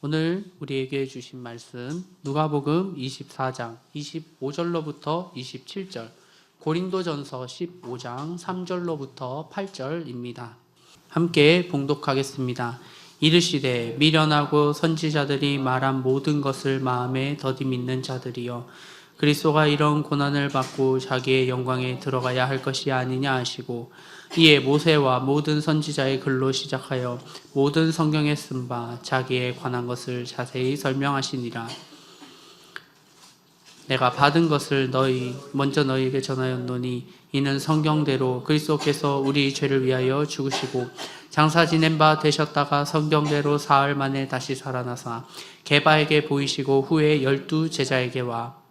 오늘 우리에게 주신 말씀 누가복음 24장 25절로부터 27절, 고린도전서 15장 3절로부터 8절입니다. 함께 봉독하겠습니다. 이르시되 미련하고 선지자들이 말한 모든 것을 마음에 더디 믿는 자들이여, 그리스도가 이런 고난을 받고 자기의 영광에 들어가야 할 것이 아니냐 하시고, 이에 모세와 모든 선지자의 글로 시작하여 모든 성경에 쓴 바 자기에 관한 것을 자세히 설명하시니라. 내가 받은 것을 먼저 너희에게 전하였노니 이는 성경대로 그리스도께서 우리 죄를 위하여 죽으시고 장사 지낸 바 되셨다가 성경대로 사흘 만에 다시 살아나사 게바에게 보이시고 후에 12 제자에게와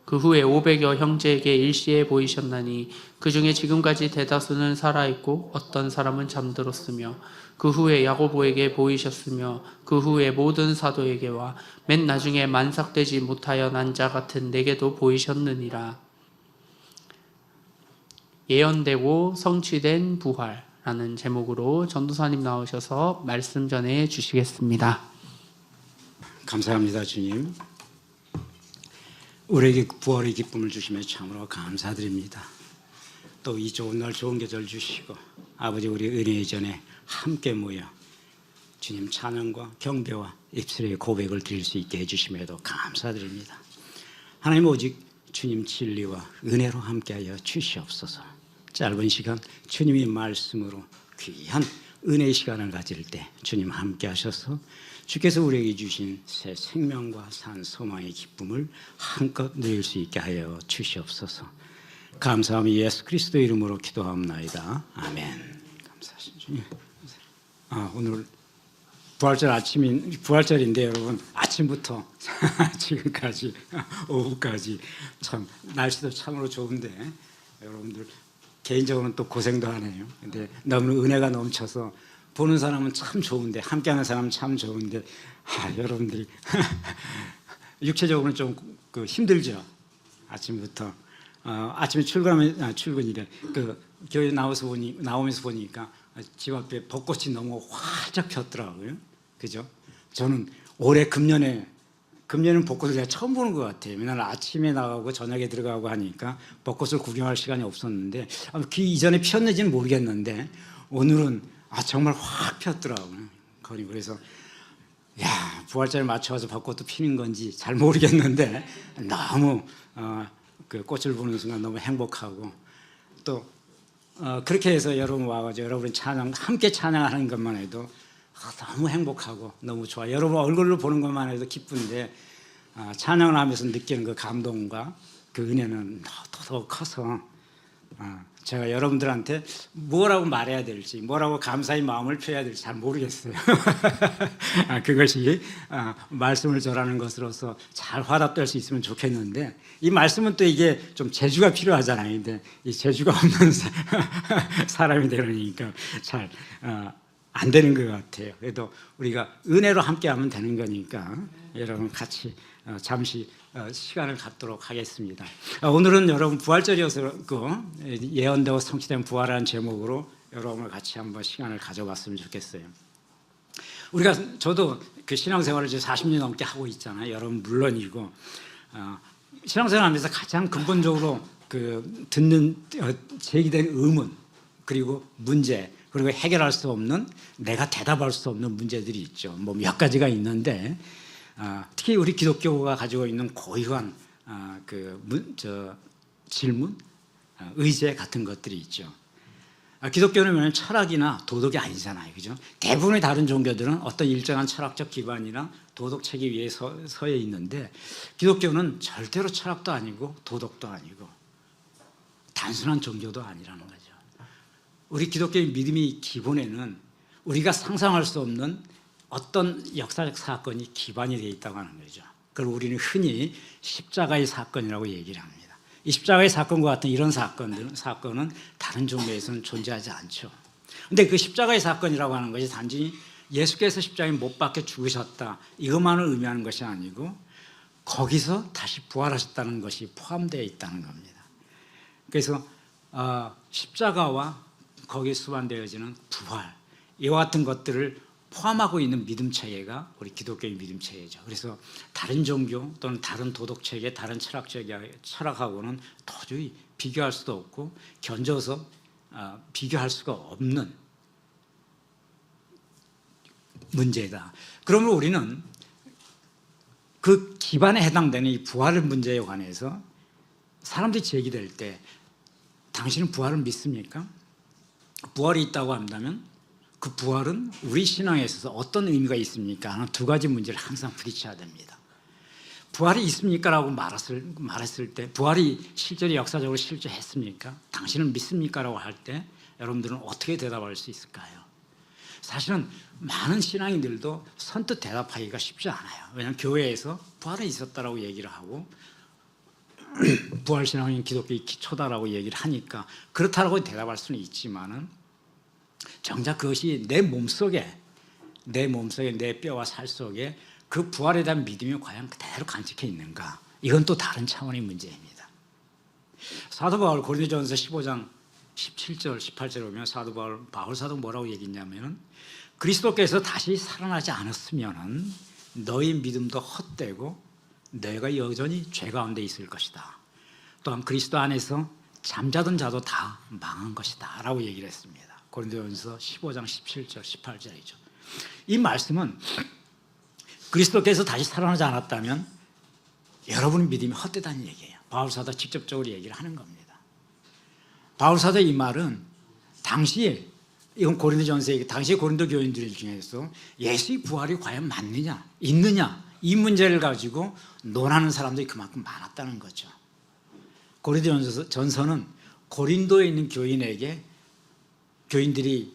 그 후에 500여 형제에게 일시에 보이셨나니 그 중에 지금까지 대다수는 살아있고 어떤 사람은 잠들었으며, 그 후에 야고보에게 보이셨으며, 그 후에 모든 사도에게와 맨 나중에 만삭되지 못하여 난 자 같은 내게도 보이셨느니라. 예언되고 성취된 부활라는 제목으로 전도사님 나오셔서 말씀 전해 주시겠습니다. 감사합니다, 주님. 우리에게 부활의 기쁨을 주시며 참으로 감사드립니다. 또 이 좋은 날 좋은 계절 주시고 아버지 우리 은혜의 전에 함께 모여 주님 찬양과 경배와 입술의 고백을 드릴 수 있게 해주심에도 감사드립니다. 하나님 오직 주님 진리와 은혜로 함께하여 주시옵소서. 짧은 시간 주님의 말씀으로 귀한 은혜의 시간을 가질 때 주님 함께하셔서 주께서 우리에게 주신 새 생명과 산 소망의 기쁨을 한껏 누릴 수 있게 하여 주시옵소서. 감사하며 예수 그리스도 이름으로 기도합나이다. 아멘. 감사하신 주님. 오늘 부활절인데 여러분 아침부터 지금까지 오후까지 참 날씨도 참으로 좋은데 여러분들 개인적으로는 또 고생도 하네요. 근데 너무 은혜가 넘쳐서 보는 사람은 참 좋은데 함께하는 사람은 참 좋은데 여러분들이 육체적으로는 좀 힘들죠. 아침부터 아침에 출근이래. 교회 나오면서 보니까 집 앞에 벚꽃이 너무 활짝 폈더라고요. 그죠? 저는 올해 금년에는 벚꽃을 제가 처음 보는 것 같아요. 맨날 아침에 나가고 저녁에 들어가고 하니까 벚꽃을 구경할 시간이 없었는데 그 이전에 피었는지는 모르겠는데 오늘은 정말 확 폈더라고요. 그래서 부활절에 맞춰서 벚꽃도 피는 건지 잘 모르겠는데 너무 그 꽃을 보는 순간 너무 행복하고 또 그렇게 해서 여러분 와가지고 여러분 함께 찬양하는 것만 해도 너무 행복하고 너무 좋아요. 여러분 얼굴로 보는 것만 해도 기쁜데 찬양을 하면서 느끼는 그 감동과 그 은혜는 더 커서 제가 여러분들한테 뭐라고 말해야 될지, 뭐라고 감사의 마음을 표해야 될지 잘 모르겠어요. 그것이 말씀을 전하는 것으로서 잘 화답될 수 있으면 좋겠는데 이 말씀은 또 이게 좀 재주가 필요하잖아요. 근데 이 재주가 없는 사람이 되려니까 잘 안 되는 것 같아요. 그래도 우리가 은혜로 함께하면 되는 거니까 여러분 같이 잠시 시간을 갖도록 하겠습니다. 오늘은 여러분 부활절이어서 예언되고 성취된 부활이라는 제목으로 여러분과 같이 한번 시간을 가져봤으면 좋겠어요. 저도 그 신앙생활을 이제 40년 넘게 하고 있잖아요. 여러분 물론이고 신앙생활하면서 가장 근본적으로 제기된 의문 그리고 문제 그리고 해결할 수 없는 내가 대답할 수 없는 문제들이 있죠. 뭐 몇 가지가 있는데 특히 우리 기독교가 가지고 있는 고유한 질문, 의제 같은 것들이 있죠. 기독교는 철학이나 도덕이 아니잖아요, 그죠? 대부분의 다른 종교들은 어떤 일정한 철학적 기반이나 도덕 체계 위에 서에 있는데 기독교는 절대로 철학도 아니고 도덕도 아니고 단순한 종교도 아니라는 거죠. 우리 기독교의 믿음의 기본에는 우리가 상상할 수 없는 어떤 역사적 사건이 기반이 되어 있다고 하는 거죠. 그걸 우리는 흔히 십자가의 사건이라고 얘기를 합니다. 이 십자가의 사건과 같은 이런 사건은 다른 종교에서는 존재하지 않죠. 그런데 그 십자가의 사건이라고 하는 것이 단지 예수께서 십자가에 못 박혀 죽으셨다 이것만을 의미하는 것이 아니고 거기서 다시 부활하셨다는 것이 포함되어 있다는 겁니다. 그래서 십자가와 거기에 수반되어지는 부활 이와 같은 것들을 포함하고 있는 믿음 체계가 우리 기독교의 믿음 체계죠. 그래서 다른 종교 또는 다른 도덕 체계, 다른 철학하고는 도저히 비교할 수도 없고 견져서 비교할 수가 없는 문제다. 그러면 우리는 그 기반에 해당되는 이 부활의 문제에 관해서 사람들이 제기될 때 당신은 부활을 믿습니까? 부활이 있다고 한다면 그 부활은 우리 신앙에 있어서 어떤 의미가 있습니까? 하는 두 가지 문제를 항상 부딪혀야 됩니다. 부활이 있습니까? 라고 말했을 때 부활이 실제로 역사적으로 실제했습니까? 당신은 믿습니까? 라고 할 때 여러분들은 어떻게 대답할 수 있을까요? 사실은 많은 신앙인들도 선뜻 대답하기가 쉽지 않아요. 왜냐하면 교회에서 부활은 있었다라고 얘기를 하고 부활신앙인 기독교의 기초다라고 얘기를 하니까 그렇다라고 대답할 수는 있지만은 정작 그것이 내 몸속에 내 뼈와 살 속에 그 부활에 대한 믿음이 과연 그대로 간직해 있는가? 이건 또 다른 차원의 문제입니다. 사도 바울 고린도전서 15장 17절 18절에 보면 사도 바울 사도 뭐라고 얘기했냐면은 그리스도께서 다시 살아나지 않았으면은 너희 믿음도 헛되고 너희가 여전히 죄 가운데 있을 것이다. 또한 그리스도 안에서 잠자던 자도 다 망한 것이다 라고 얘기를 했습니다. 고린도전서 15장 17절 18절이죠. 이 말씀은 그리스도께서 다시 살아나지 않았다면 여러분의 믿음이 헛되다는 얘기예요. 바울사도 직접적으로 얘기를 하는 겁니다. 바울사도의 이 말은 당시에 이건 고린도전서 얘기, 당시 고린도 교인들 중에서 예수의 부활이 과연 맞느냐, 있느냐 이 문제를 가지고 논하는 사람들이 그만큼 많았다는 거죠. 고린도전서는 고린도에 있는 교인들이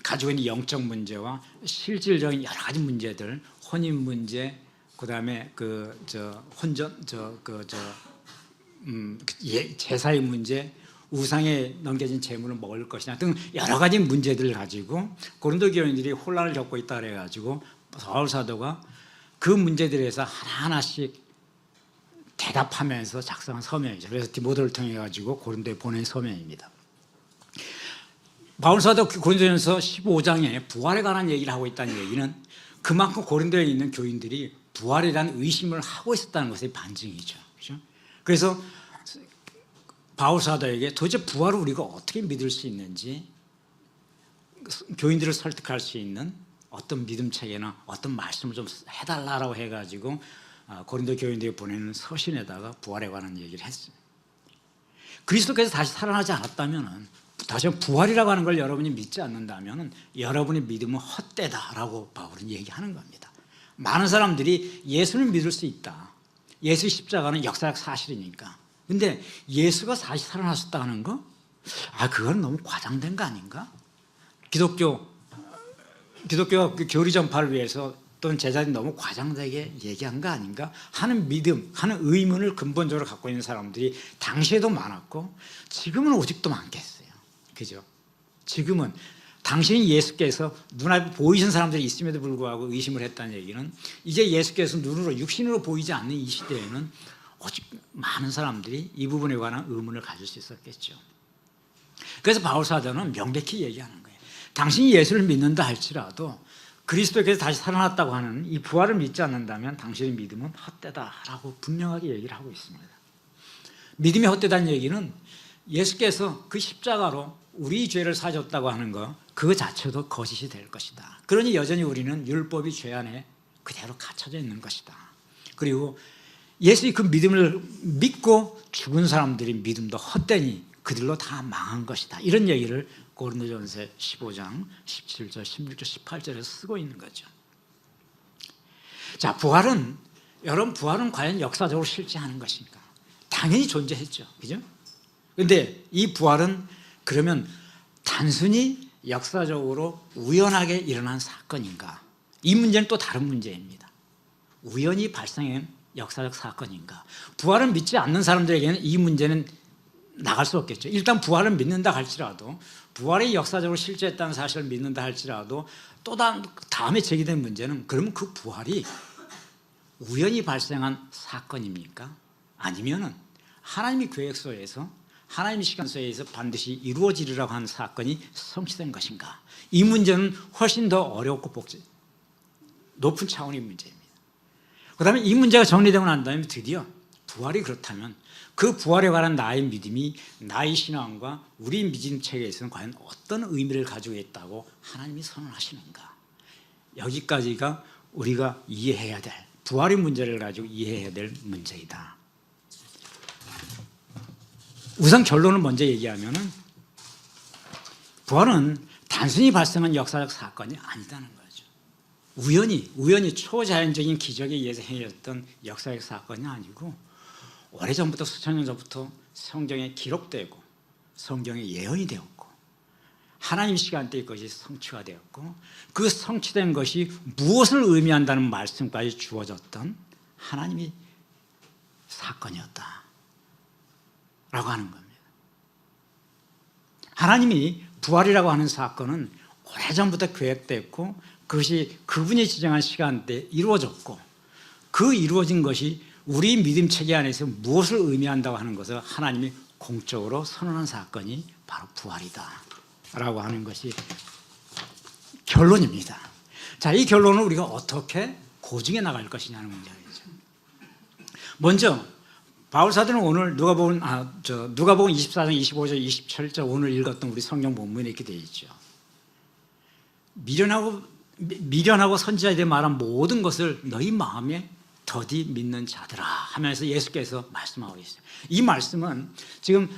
가지고 있는 영적 문제와 실질적인 여러 가지 문제들, 혼인 문제, 그다음에 제사의 문제, 우상에 넘겨진 재물을 먹을 것이냐 등 여러 가지 문제들을 가지고 고린도 교인들이 혼란을 겪고 있다 그래가지고 바울 사도가 그 문제들에 대해서 하나하나씩 대답하면서 작성한 서명이죠. 그래서 디모데를 통해 가지고 고린도에 보낸 서명입니다. 바울 사도 고린도전서 15장에 부활에 관한 얘기를 하고 있다는 얘기는 그만큼 고린도에 있는 교인들이 부활에 대한 의심을 하고 있었다는 것의 반증이죠. 그렇죠? 그래서 바울 사도에게 도대체 부활을 우리가 어떻게 믿을 수 있는지 교인들을 설득할 수 있는 어떤 믿음 체계나 어떤 말씀을 좀 해달라고 해가지고 고린도 교인들에게 보내는 서신에다가 부활에 관한 얘기를 했어요. 그리스도께서 다시 살아나지 않았다면 다시 한번 부활이라고 하는 걸 여러분이 믿지 않는다면 여러분의 믿음은 헛되다라고 바울은 얘기하는 겁니다. 많은 사람들이 예수를 믿을 수 있다. 예수의 십자가는 역사적 사실이니까. 근데 예수가 다시 살아나셨다는 거? 그건 너무 과장된 거 아닌가? 기독교가 그 교리 전파를 위해서 또는 제자들이 너무 과장되게 얘기한 거 아닌가 하는 믿음, 하는 의문을 근본적으로 갖고 있는 사람들이 당시에도 많았고 지금은 오직도 많겠어요. 그죠? 지금은 당신이 예수께서 눈앞에 보이신 사람들이 있음에도 불구하고 의심을 했다는 얘기는 이제 예수께서 눈으로 육신으로 보이지 않는 이 시대에는 오직 많은 사람들이 이 부분에 관한 의문을 가질 수 있었겠죠. 그래서 바울 사도는 명백히 얘기하는 거예요. 당신이 예수를 믿는다 할지라도 그리스도께서 다시 살아났다고 하는 이 부활을 믿지 않는다면 당신의 믿음은 헛되다라고 분명하게 얘기를 하고 있습니다. 믿음이 헛되다는 얘기는 예수께서 그 십자가로 우리 죄를 사셨다고 하는 것 그 자체도 거짓이 될 것이다. 그러니 여전히 우리는 율법이 죄 안에 그대로 갇혀져 있는 것이다. 그리고 예수의 그 믿음을 믿고 죽은 사람들의 믿음도 헛되니 그들로 다 망한 것이다. 이런 얘기를 고린도전서 15장 17절, 16절, 18절에서 쓰고 있는 거죠. 자, 여러분 부활은 과연 역사적으로 실제하는 것인가? 당연히 존재했죠. 그죠? 근데 이 부활은 그러면 단순히 역사적으로 우연하게 일어난 사건인가? 이 문제는 또 다른 문제입니다. 우연히 발생한 역사적 사건인가? 부활을 믿지 않는 사람들에게는 이 문제는 나갈 수 없겠죠. 일단 부활을 믿는다 할지라도 부활이 역사적으로 실제했다는 사실을 믿는다 할지라도 또 다음에 제기된 문제는 그러면 그 부활이 우연히 발생한 사건입니까? 아니면은 하나님의 계획 속에서 하나님의 시간소에 의해서 반드시 이루어지리라고 하는 사건이 성취된 것인가? 이 문제는 훨씬 더 어렵고 높은 차원의 문제입니다. 그 다음에 이 문제가 정리되고 난 다음에 드디어 부활이 그렇다면 그 부활에 관한 나의 믿음이 나의 신앙과 우리 믿음 체계에서는 과연 어떤 의미를 가지고 있다고 하나님이 선언하시는가? 여기까지가 우리가 이해해야 될, 부활의 문제를 가지고 이해해야 될 문제이다. 우선 결론을 먼저 얘기하면은 부활은 단순히 발생한 역사적 사건이 아니다는 거죠. 우연히 초자연적인 기적에 의해서 행해졌던 역사적 사건이 아니고 오래전부터 수천 년 전부터 성경에 기록되고 성경에 예언이 되었고 하나님 시간대의 것이 성취가 되었고 그 성취된 것이 무엇을 의미한다는 말씀까지 주어졌던 하나님의 사건이었다 라고 하는 겁니다. 하나님이 부활이라고 하는 사건은 오래전부터 계획됐고 그것이 그분이 지정한 시간대에 이루어졌고 그 이루어진 것이 우리 믿음 체계 안에서 무엇을 의미한다고 하는 것을 하나님이 공적으로 선언한 사건이 바로 부활이다 라고 하는 것이 결론입니다. 자, 이 결론을 우리가 어떻게 고증해 나갈 것이냐는 문제죠. 먼저 바울 사도는 오늘 누가복음 24장 25절 27절 오늘 읽었던 우리 성경 본문에 이렇게 되어 있죠. 미련하고 선지자들이 말한 모든 것을 너희 마음에 더디 믿는 자들아 하면서 예수께서 말씀하고 있어요. 이 말씀은 지금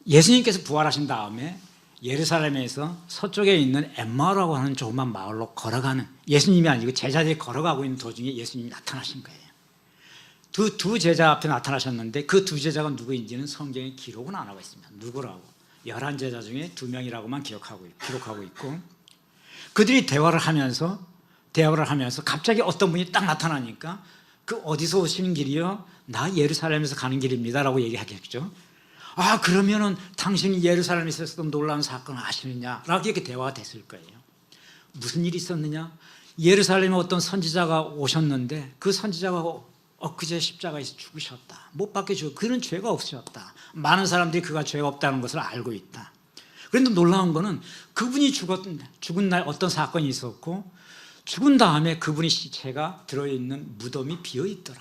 예수님께서 부활하신 다음에 예루살렘에서 서쪽에 있는 엠마오라고 하는 조그만 마을로 걸어가는, 예수님이 아니고 제자들이 걸어가고 있는 도중에 예수님이 나타나신 거예요. 두 제자 앞에 나타나셨는데 그 두 제자가 누구인지는 성경에 기록은 안 하고 있습니다. 누구라고? 11제자 중에 2명이라고만 기록하고 있고 그들이 대화를 하면서 갑자기 어떤 분이 딱 나타나니까 그 어디서 오시는 길이요? 나 예루살렘에서 가는 길입니다 라고 얘기하겠죠. 아, 그러면은 당신이 예루살렘에서 있었던 놀라운 사건을 아시느냐 라고 이렇게 대화가 됐을 거예요. 무슨 일이 있었느냐? 예루살렘에 어떤 선지자가 오셨는데 그 선지자가 엊그제 십자가에서 죽으셨다. 못 박혀 죽었다. 그는 죄가 없으셨다. 많은 사람들이 그가 죄가 없다는 것을 알고 있다. 그런데 놀라운 거는 그분이 죽은 날 어떤 사건이 있었고 죽은 다음에 그분의 시체가 들어있는 무덤이 비어있더라.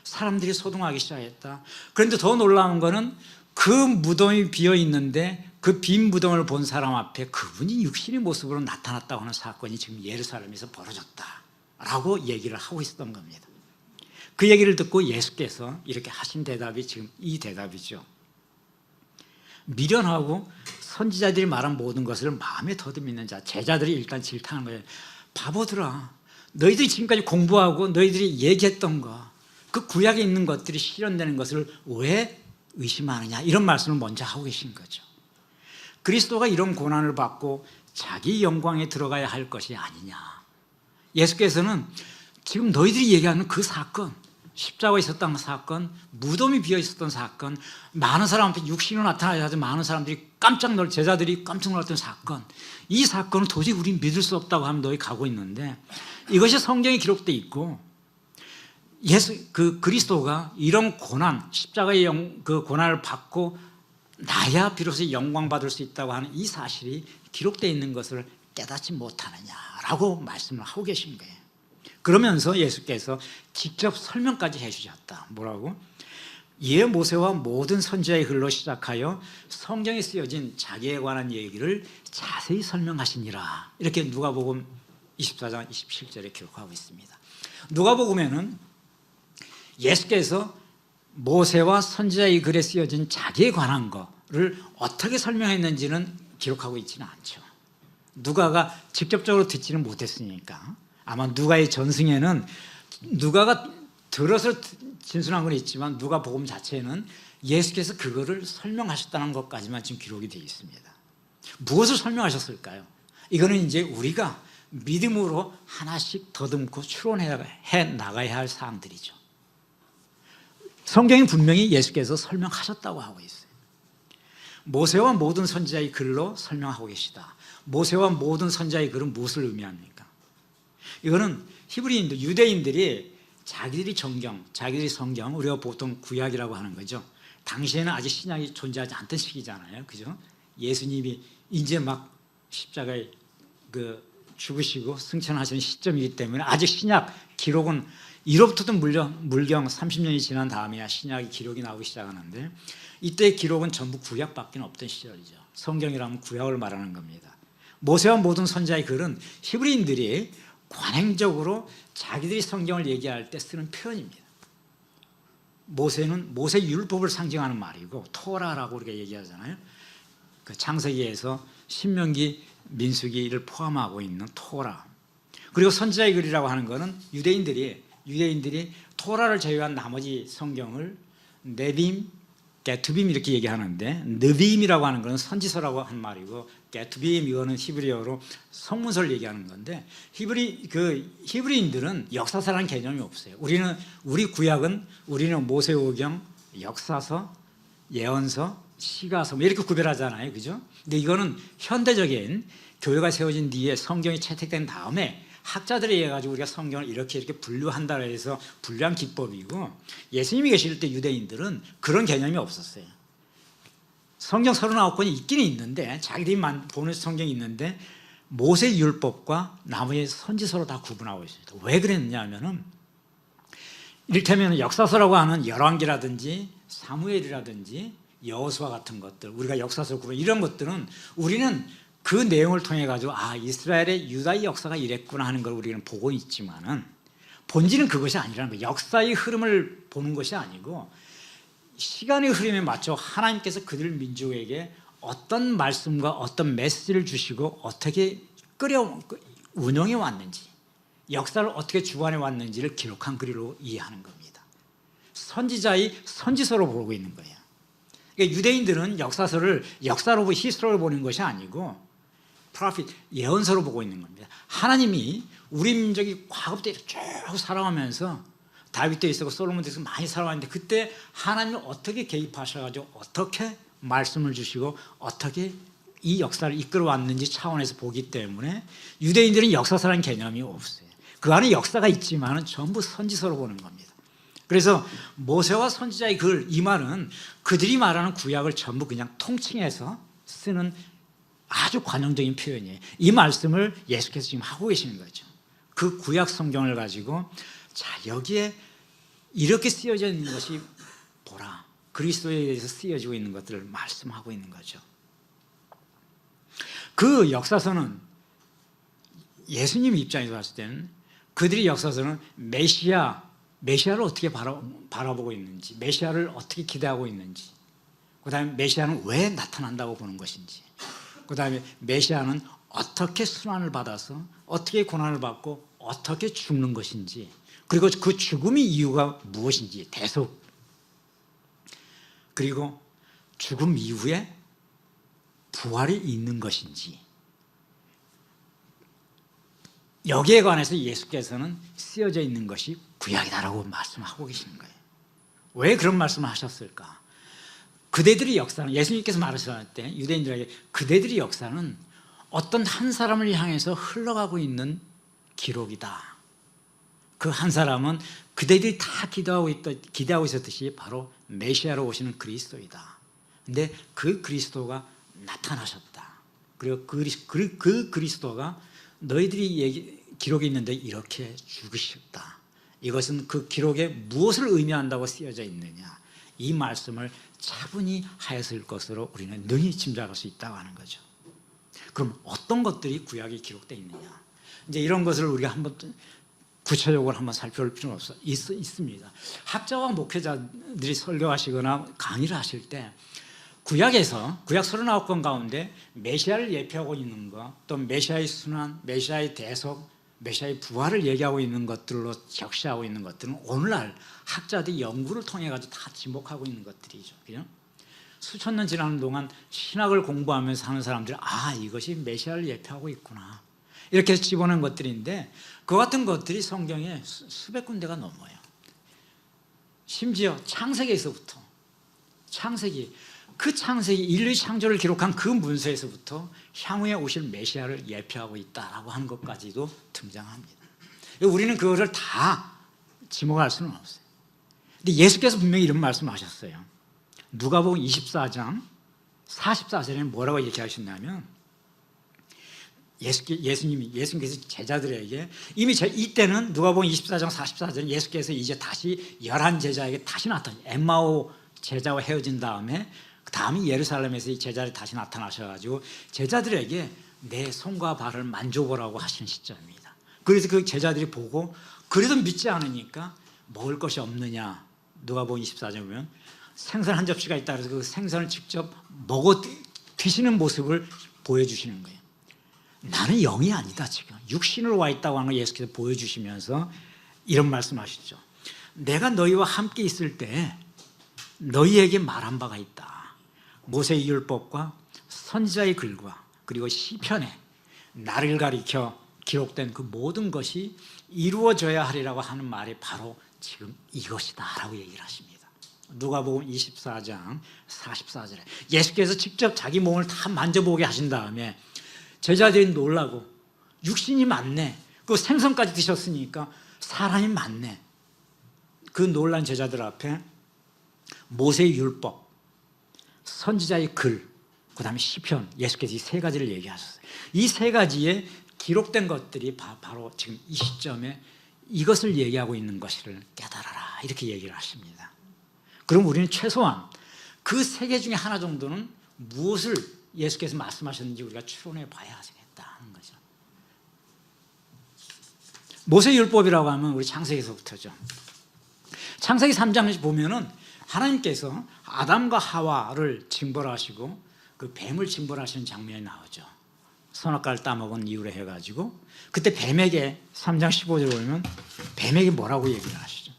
사람들이 소동하기 시작했다. 그런데 더 놀라운 거는 그 무덤이 비어있는데 그 빈 무덤을 본 사람 앞에 그분이 육신의 모습으로 나타났다고 하는 사건이 지금 예루살렘에서 벌어졌다라고 얘기를 하고 있었던 겁니다. 그 얘기를 듣고 예수께서 이렇게 하신 대답이 지금 이 대답이죠. 미련하고 선지자들이 말한 모든 것을 마음에 더듬 있는 자, 제자들이 일단 질타하는 거예요. 바보들아, 너희들이 지금까지 공부하고 너희들이 얘기했던 거, 그 구약에 있는 것들이 실현되는 것을 왜 의심하느냐, 이런 말씀을 먼저 하고 계신 거죠. 그리스도가 이런 고난을 받고 자기 영광에 들어가야 할 것이 아니냐. 예수께서는 지금 너희들이 얘기하는 그 사건, 십자가에 있었던 사건, 무덤이 비어 있었던 사건, 많은 사람한테 육신으로 나타나서 많은 사람들이 제자들이 깜짝 놀랐던 사건, 이 사건은 도저히 우리 믿을 수 없다고 하면 너희 가고 있는데 이것이 성경에 기록되어 있고 그리스도가 이런 고난, 십자가의 그 고난을 받고 나야 비로소 영광 받을 수 있다고 하는 이 사실이 기록되어 있는 것을 깨닫지 못하느냐라고 말씀을 하고 계신 거예요. 그러면서 예수께서 직접 설명까지 해주셨다. 뭐라고? 이에 모세와 모든 선지자의 글로 시작하여 성경에 쓰여진 자기에 관한 얘기를 자세히 설명하시니라. 이렇게 누가복음 24장 27절에 기록하고 있습니다. 누가복음에는 예수께서 모세와 선지자의 글에 쓰여진 자기에 관한 거를 어떻게 설명했는지는 기록하고 있지는 않죠. 누가가 직접적으로 듣지는 못했으니까 아마 누가의 전승에는 누가가 들어서 진술한 건 있지만 누가복음 자체에는 예수께서 그거를 설명하셨다는 것까지만 지금 기록이 되어 있습니다. 무엇을 설명하셨을까요? 이거는 이제 우리가 믿음으로 하나씩 더듬고 추론해 나가야 할 사항들이죠. 성경이 분명히 예수께서 설명하셨다고 하고 있어요. 모세와 모든 선지자의 글로 설명하고 계시다. 모세와 모든 선지자의 글은 무엇을 의미합니까? 이거는 히브리인들, 유대인들이 자기들이 성경, 우리가 보통 구약이라고 하는 거죠. 당시에는 아직 신약이 존재하지 않던 시기잖아요, 그죠? 예수님이 이제 막 십자가에 죽으시고 승천하시는 시점이기 때문에 아직 신약 기록은 이로부터도 물경 30년이 지난 다음에야 신약의 기록이 나오기 시작하는데, 이때의 기록은 전부 구약밖에 없던 시절이죠. 성경이라면 구약을 말하는 겁니다. 모세와 모든 선지자의 글은 히브리인들이 관행적으로 자기들이 성경을 얘기할 때 쓰는 표현입니다. 모세는 모세 율법을 상징하는 말이고, 토라라고 우리가 얘기하잖아요. 그 창세기에서 신명기, 민수기를 포함하고 있는 토라. 그리고 선지자의 글이라고 하는 것은 유대인들이 토라를 제외한 나머지 성경을 네빔, 게투빔 이렇게 얘기하는데, 느빔이라고 하는 것은 선지서라고 한 말이고, 게투빔 이거는 히브리어로 성문서를 얘기하는 건데, 히브리인들은 역사서라는 개념이 없어요. 우리 구약은 우리는 모세오경, 역사서, 예언서, 시가서 뭐 이렇게 구별하잖아요, 그죠? 근데 이거는 현대적인 교회가 세워진 뒤에 성경이 채택된 다음에 학자들에 의해 가지고 우리가 성경을 이렇게 분류한다 해서 분류한 기법이고, 예수님이 계실 때 유대인들은 그런 개념이 없었어요. 성경 39권이 있기는 있는데, 자기들이 보는 성경이 있는데 모세 율법과 나머지 선지서로 다 구분하고 있습니다. 왜 그랬느냐 하면은, 이를테면 역사서라고 하는 열왕기라든지 사무엘이라든지 여호수아 같은 것들, 우리가 역사서 구분 이런 것들은 우리는 그 내용을 통해 가지고 이스라엘의 유다의 역사가 이랬구나 하는 걸 우리는 보고 있지만은, 본질은 그것이 아니라는 거예요. 역사의 흐름을 보는 것이 아니고 시간의 흐름에 맞춰 하나님께서 그들 민족에게 어떤 말씀과 어떤 메시지를 주시고 어떻게 운영해 왔는지, 역사를 어떻게 주관해 왔는지를 기록한 글로 이해하는 겁니다. 선지자의 선지서로 보고 있는 거예요. 그러니까 유대인들은 역사서를 역사로 히스토리로 보는 것이 아니고 프로핏, 예언서로 보고 있는 겁니다. 하나님이 우리 민족이 과거부터 쭉 살아가면서 다윗도 있었고 솔로몬도 있었고 많이 살아왔는데, 그때 하나님이 어떻게 개입하셔가지고 어떻게 말씀을 주시고 어떻게 이 역사를 이끌어왔는지 차원에서 보기 때문에 유대인들은 역사서라는 개념이 없어요. 그 안에 역사가 있지만 전부 선지서로 보는 겁니다. 그래서 모세와 선지자의 글, 이 말은 그들이 말하는 구약을 전부 그냥 통칭해서 쓰는 아주 관용적인 표현이에요. 이 말씀을 예수께서 지금 하고 계시는 거죠. 그 구약 성경을 가지고 여기에 이렇게 쓰여져 있는 것이 보라, 그리스도에 대해서 쓰여지고 있는 것들을 말씀하고 있는 거죠. 그 역사서는 예수님 입장에서 봤을 때는 그들의 역사서는 메시아를 어떻게 바라보고 있는지, 메시아를 어떻게 기대하고 있는지, 그 다음에 메시아는 왜 나타난다고 보는 것인지, 그 다음에 메시아는 어떻게 순환을 받아서 어떻게 고난을 받고 어떻게 죽는 것인지, 그리고 그 죽음의 이유가 무엇인지 대속, 그리고 죽음 이후에 부활이 있는 것인지, 여기에 관해서 예수께서는 쓰여져 있는 것이 구약이다라고 말씀하고 계시는 거예요. 왜 그런 말씀을 하셨을까? 그대들의 역사는, 예수님께서 말하실 때 유대인들에게 그대들의 역사는 어떤 한 사람을 향해서 흘러가고 있는 기록이다. 그 한 사람은 그대들이 다 기대하고 있었듯이 바로 메시아로 오시는 그리스도이다. 근데 그 그리스도가 나타나셨다. 그리고 그 그리스도가 너희들이 기록이 있는데 이렇게 죽으셨다. 이것은 그 기록에 무엇을 의미한다고 쓰여져 있느냐, 이 말씀을 차분히 하였을 것으로 우리는 능히 짐작할 수 있다고 하는 거죠. 그럼 어떤 것들이 구약에 기록되어 있느냐, 이제 이런 것을 우리가 한번 구체적으로 한번 살펴볼 필요는 있습니다. 학자와 목회자들이 설교하시거나 강의를 하실 때 구약에서, 구약 39권 가운데 메시아를 예표하고 있는 것, 또 메시아의 순환, 메시아의 대속, 메시아의 부활을 얘기하고 있는 것들로 적시하고 있는 것들은 오늘날 학자들이 연구를 통해 가지고 다 지목하고 있는 것들이죠. 그죠? 수천 년 지나는 동안 신학을 공부하면서 하는 사람들이 이것이 메시아를 예표하고 있구나, 이렇게 해서 집어넣은 것들인데, 그 같은 것들이 성경에 수백 군데가 넘어요. 심지어 창세기에서부터, 그 창세기 인류의 창조를 기록한 그 문서에서부터 향후에 오실 메시아를 예표하고 있다라고 하는 것까지도 등장합니다. 우리는 그것을 다 지목할 수는 없어요. 근데 예수께서 분명히 이런 말씀을 하셨어요. 누가복음 24장 44절에는 뭐라고 이렇게 하셨냐면 예수님께서 제자들에게 이미 이때는 누가복음 24장 44절은 예수께서 이제 다시 11 제자에게 다시 엠마오 제자와 헤어진 다음에 예루살렘에서 이 제자들이 다시 나타나셔가지고 제자들에게 내 손과 발을 만져보라고 하시는 시점입니다. 그래서 그 제자들이 보고 그래도 믿지 않으니까 먹을 것이 없느냐, 누가복음 24장 보면 생선 한 접시가 있다 그래서 그 생선을 직접 먹어 드시는 모습을 보여주시는 거예요. 나는 영이 아니다, 지금 육신으로 와 있다고 하는 걸 예수께서 보여주시면서 이런 말씀하시죠. 내가 너희와 함께 있을 때 너희에게 말한 바가 있다. 모세의 율법과 선지자의 글과 그리고 시편에 나를 가리켜 기록된 그 모든 것이 이루어져야 하리라고 하는 말이 바로 지금 이것이다 라고 얘기를 하십니다. 누가복음 24장 44절에 예수께서 직접 자기 몸을 다 만져보게 하신 다음에 제자들이 놀라고 육신이 많네, 그 생선까지 드셨으니까 사람이 많네. 그 놀란 제자들 앞에 모세의 율법, 선지자의 글, 그 다음에 시편, 예수께서 이 세 가지를 얘기하셨어요. 이 세 가지에 기록된 것들이 바로 지금 이 시점에 이것을 얘기하고 있는 것을 깨달아라 이렇게 얘기를 하십니다. 그럼 우리는 최소한 그 세 개 중에 하나 정도는 무엇을 예수께서 말씀하셨는지 우리가 추론해 봐야 하겠다는 거죠. 모세율법이라고 하면 우리 창세기서부터죠. 창세기 3장을 보면은 하나님께서 아담과 하와를 징벌하시고 그 뱀을 징벌하시는 장면이 나오죠. 선악과를 따먹은 이유로 해가지고 그때 뱀에게 3장 15절에 보면 뱀에게 뭐라고 얘기를 하시죠?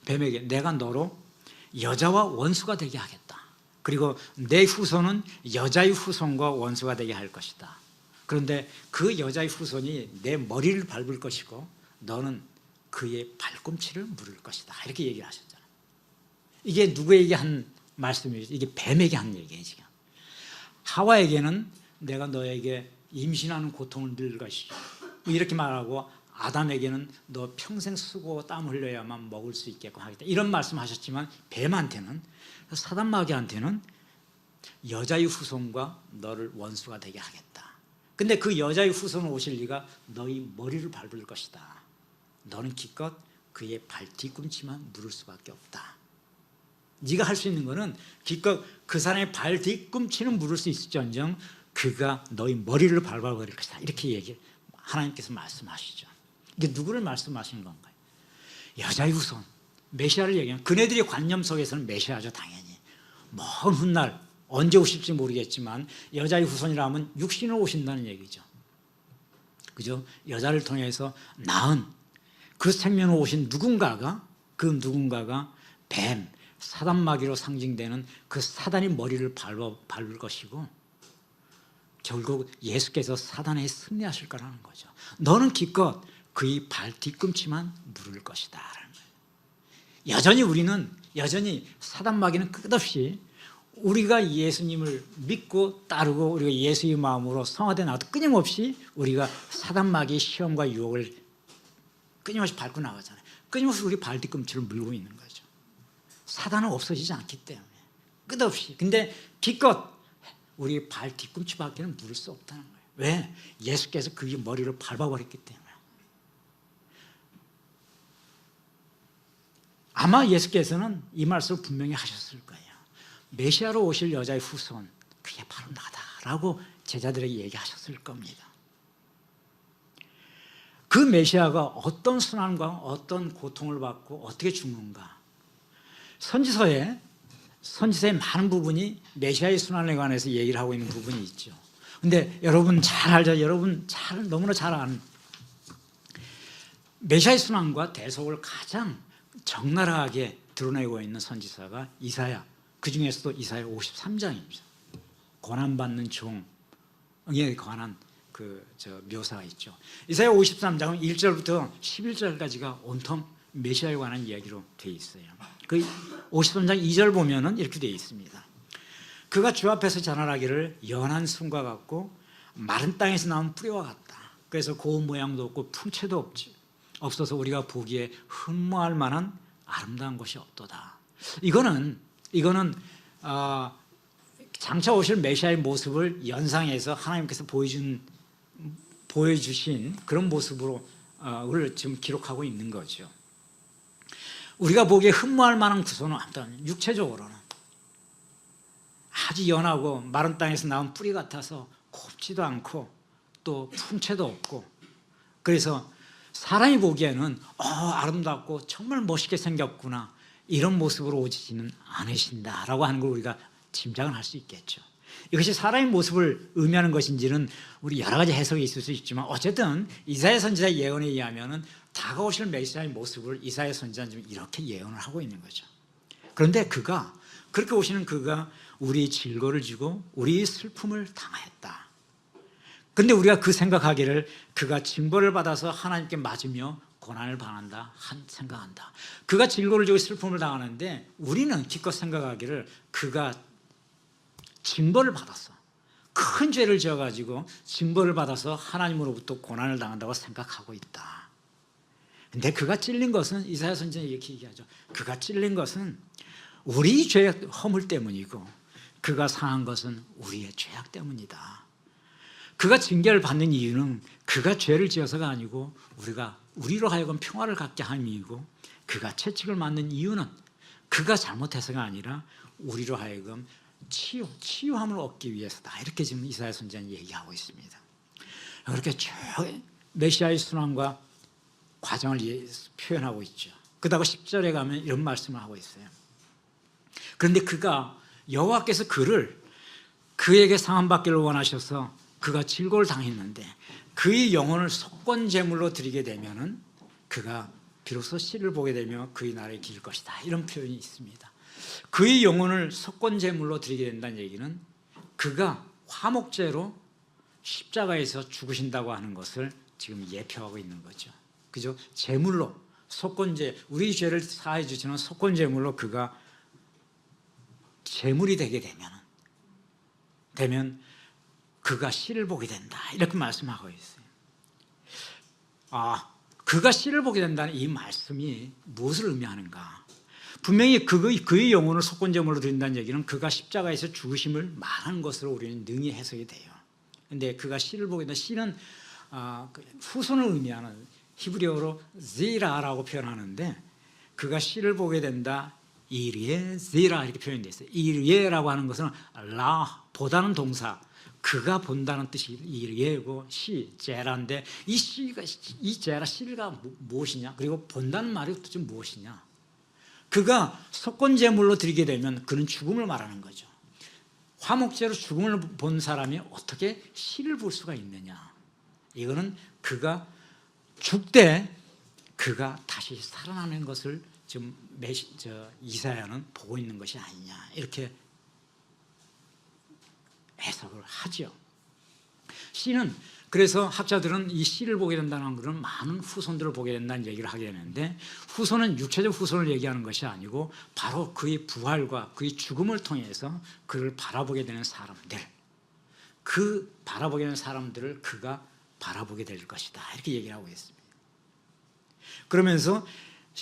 뱀에게 내가 너로 여자와 원수가 되게 하겠다. 그리고 내 후손은 여자의 후손과 원수가 되게 할 것이다. 그런데 그 여자의 후손이 내 머리를 밟을 것이고 너는 그의 발꿈치를 물을 것이다. 이렇게 얘기를 하셨잖아요. 이게 누구에게 한 말씀이죠? 이게 뱀에게 한 얘기예요. 지금 하와에게는 내가 너에게 임신하는 고통을 늘 것이죠. 이렇게 말하고 아담에게는 너 평생 쓰고 땀 흘려야만 먹을 수 있게끔 하겠다. 이런 말씀하셨지만 뱀한테는, 사단 마귀한테는 여자의 후손과 너를 원수가 되게 하겠다. 근데 그 여자의 후손은 오실 리가 너희 머리를 밟을 것이다. 너는 기껏 그의 발 뒤꿈치만 물을 수밖에 없다. 네가 할 수 있는 거는 기껏 그 사람의 발 뒤꿈치는 물을 수 있을지언정 그가 너희 머리를 밟아버릴 것이다. 이렇게 하나님께서 말씀하시죠. 이게 누구를 말씀하시는 건가요? 여자의 후손, 메시아를 얘기하면 그네들의 관념 속에서는 메시아죠. 당연히 먼 훗날 언제 오실지 모르겠지만 여자의 후손이라면 육신으로 오신다는 얘기죠. 그죠? 여자를 통해서 낳은 그 생명으로 오신 누군가가 뱀, 사단 마귀로 상징되는 그 사단의 머리를 밟을 것이고 결국 예수께서 사단에 승리하실 거라는 거죠. 너는 기껏 그의 발 뒤꿈치만 물을 것이다 라는 거예요. 여전히 사단 마귀는 끝없이 우리가 예수님을 믿고 따르고 우리가 예수의 마음으로 성화돼 나와도 끊임없이 우리가 사단 마귀의 시험과 유혹을 끊임없이 밟고 나가잖아요. 끊임없이 우리 발 뒤꿈치를 물고 있는 거죠. 사단은 없어지지 않기 때문에 끝없이. 근데 기껏 우리 발 뒤꿈치밖에는 물을 수 없다는 거예요. 왜? 예수께서 그의 머리를 밟아버렸기 때문에. 아마 예수께서는 이 말씀을 분명히 하셨을 거예요. 메시아로 오실 여자의 후손, 그게 바로 나다라고 제자들에게 얘기하셨을 겁니다. 그 메시아가 어떤 순환과 어떤 고통을 받고 어떻게 죽는가. 선지서의 많은 부분이 메시아의 순환에 관해서 얘기를 하고 있는 부분이 있죠. 근데 여러분 잘 알죠? 너무나 잘 아는 메시아의 순환과 대속을 가장 적나라하게 드러내고 있는 선지서가 이사야, 그 중에서도 이사야 53장입니다. 고난받는 종에 관한 묘사가 있죠. 이사야 53장은 1절부터 11절까지가 온통 메시아에 관한 이야기로 되어 있어요. 그 53장 2절 보면은 이렇게 되어 있습니다. 그가 주 앞에서 자라나기를 연한 순과 같고 마른 땅에서 나온 뿌리와 같다. 그래서 고운 모양도 없고 풍채도 없어서 우리가 보기에 흠모할 만한 아름다운 것이 없도다. 이거는 장차 오실 메시아의 모습을 연상해서 하나님께서 보여주신 그런 모습으로 를 지금 기록하고 있는 거죠. 우리가 보기에 흠모할 만한 구소는 아무튼 육체적으로는 아주 연하고 마른 땅에서 나온 뿌리 같아서 곱지도 않고 또 품체도 없고, 그래서 사람이 보기에는 아름답고 정말 멋있게 생겼구나, 이런 모습으로 오지는 않으신다라고 하는 걸 우리가 짐작을 할 수 있겠죠. 이것이 사람의 모습을 의미하는 것인지는 우리 여러 가지 해석이 있을 수 있지만, 어쨌든 이사야 선지자의 예언에 의하면은 다가오실 메시아의 모습을 이사야 선지자는 지금 이렇게 예언을 하고 있는 거죠. 그런데 그렇게 오시는 그가 우리 질고를 지고 우리 슬픔을 당하였다. 그런데 우리가 그 생각하기를 그가 징벌을 받아서 하나님께 맞으며 고난을 당한다 생각한다. 그가 질고를 지고 슬픔을 당하는데 우리는 기껏 생각하기를 그가 징벌을 받았어, 큰 죄를 지어가지고 징벌을 받아서 하나님으로부터 고난을 당한다고 생각하고 있다. 근데 그가 찔린 것은, 이사야 선지자는 이렇게 얘기하죠. 그가 찔린 것은 우리 죄의 허물 때문이고 그가 상한 것은 우리의 죄악 때문이다. 그가 징계를 받는 이유는 그가 죄를 지어서가 아니고 우리로 하여금 평화를 갖게 함이고, 그가 채찍을 맞는 이유는 그가 잘못해서가 아니라 우리로 하여금 치유함을 얻기 위해서다. 이렇게 지금 이사야 선지자는 얘기하고 있습니다. 그렇게 쭉 메시아의 순환과 과정을 표현하고 있죠. 그러다가 10절에 가면 이런 말씀을 하고 있어요. 그런데 그가 여호와께서 그에게 상함받기를 원하셔서 그가 질고를 당했는데 그의 영혼을 속건제물로 드리게 되면은 그가 비로소 씨를 보게 되며 그의 날에 길 것이다. 이런 표현이 있습니다. 그의 영혼을 속건제물로 드리게 된다는 얘기는 그가 화목제로 십자가에서 죽으신다고 하는 것을 지금 예표하고 있는 거죠. 그죠? 제물로, 속건제, 우리 죄를 사해 주시는 속건제물로 그가 제물이 되게 되면 그가 씨를 보게 된다. 이렇게 말씀하고 있어요. 그가 씨를 보게 된다는 이 말씀이 무엇을 의미하는가? 분명히 그의 영혼을 속건제물로 드린다는 얘기는 그가 십자가에서 죽으심을 말하는 것으로 우리는 능히 해석이 돼요. 그런데 그가 씨를 보게 된다. 씨는 후손을 의미하는 히브리어로 지라라고 표현하는데, 그가 씨를 보게 된다, 이리에 지라 이렇게 표현되어 있어요. 이리에라고 하는 것은 보다는 동사, 그가 본다는 뜻이 이리에고 제라인데, 이 제라 씨가 무엇이냐, 그리고 본다는 말이 도대체 무엇이냐. 그가 속건제물로 드리게 되면 그는 죽음을 말하는 거죠. 화목제로 죽음을 본 사람이 어떻게 씨를 볼 수가 있느냐. 이거는 그가 죽되 그가 다시 살아나는 것을 지금 이사야는 보고 있는 것이 아니냐, 이렇게 해석을 하죠. 씨는, 그래서 학자들은 이 씨를 보게 된다는 것은 많은 후손들을 보게 된다는 얘기를 하게 되는데, 후손은 육체적 후손을 얘기하는 것이 아니고 바로 그의 부활과 그의 죽음을 통해서 그를 바라보게 되는 사람들, 그 바라보게 되는 사람들을 그가 바라보게 될 것이다. 이렇게 얘기를 하고 있습니다. 그러면서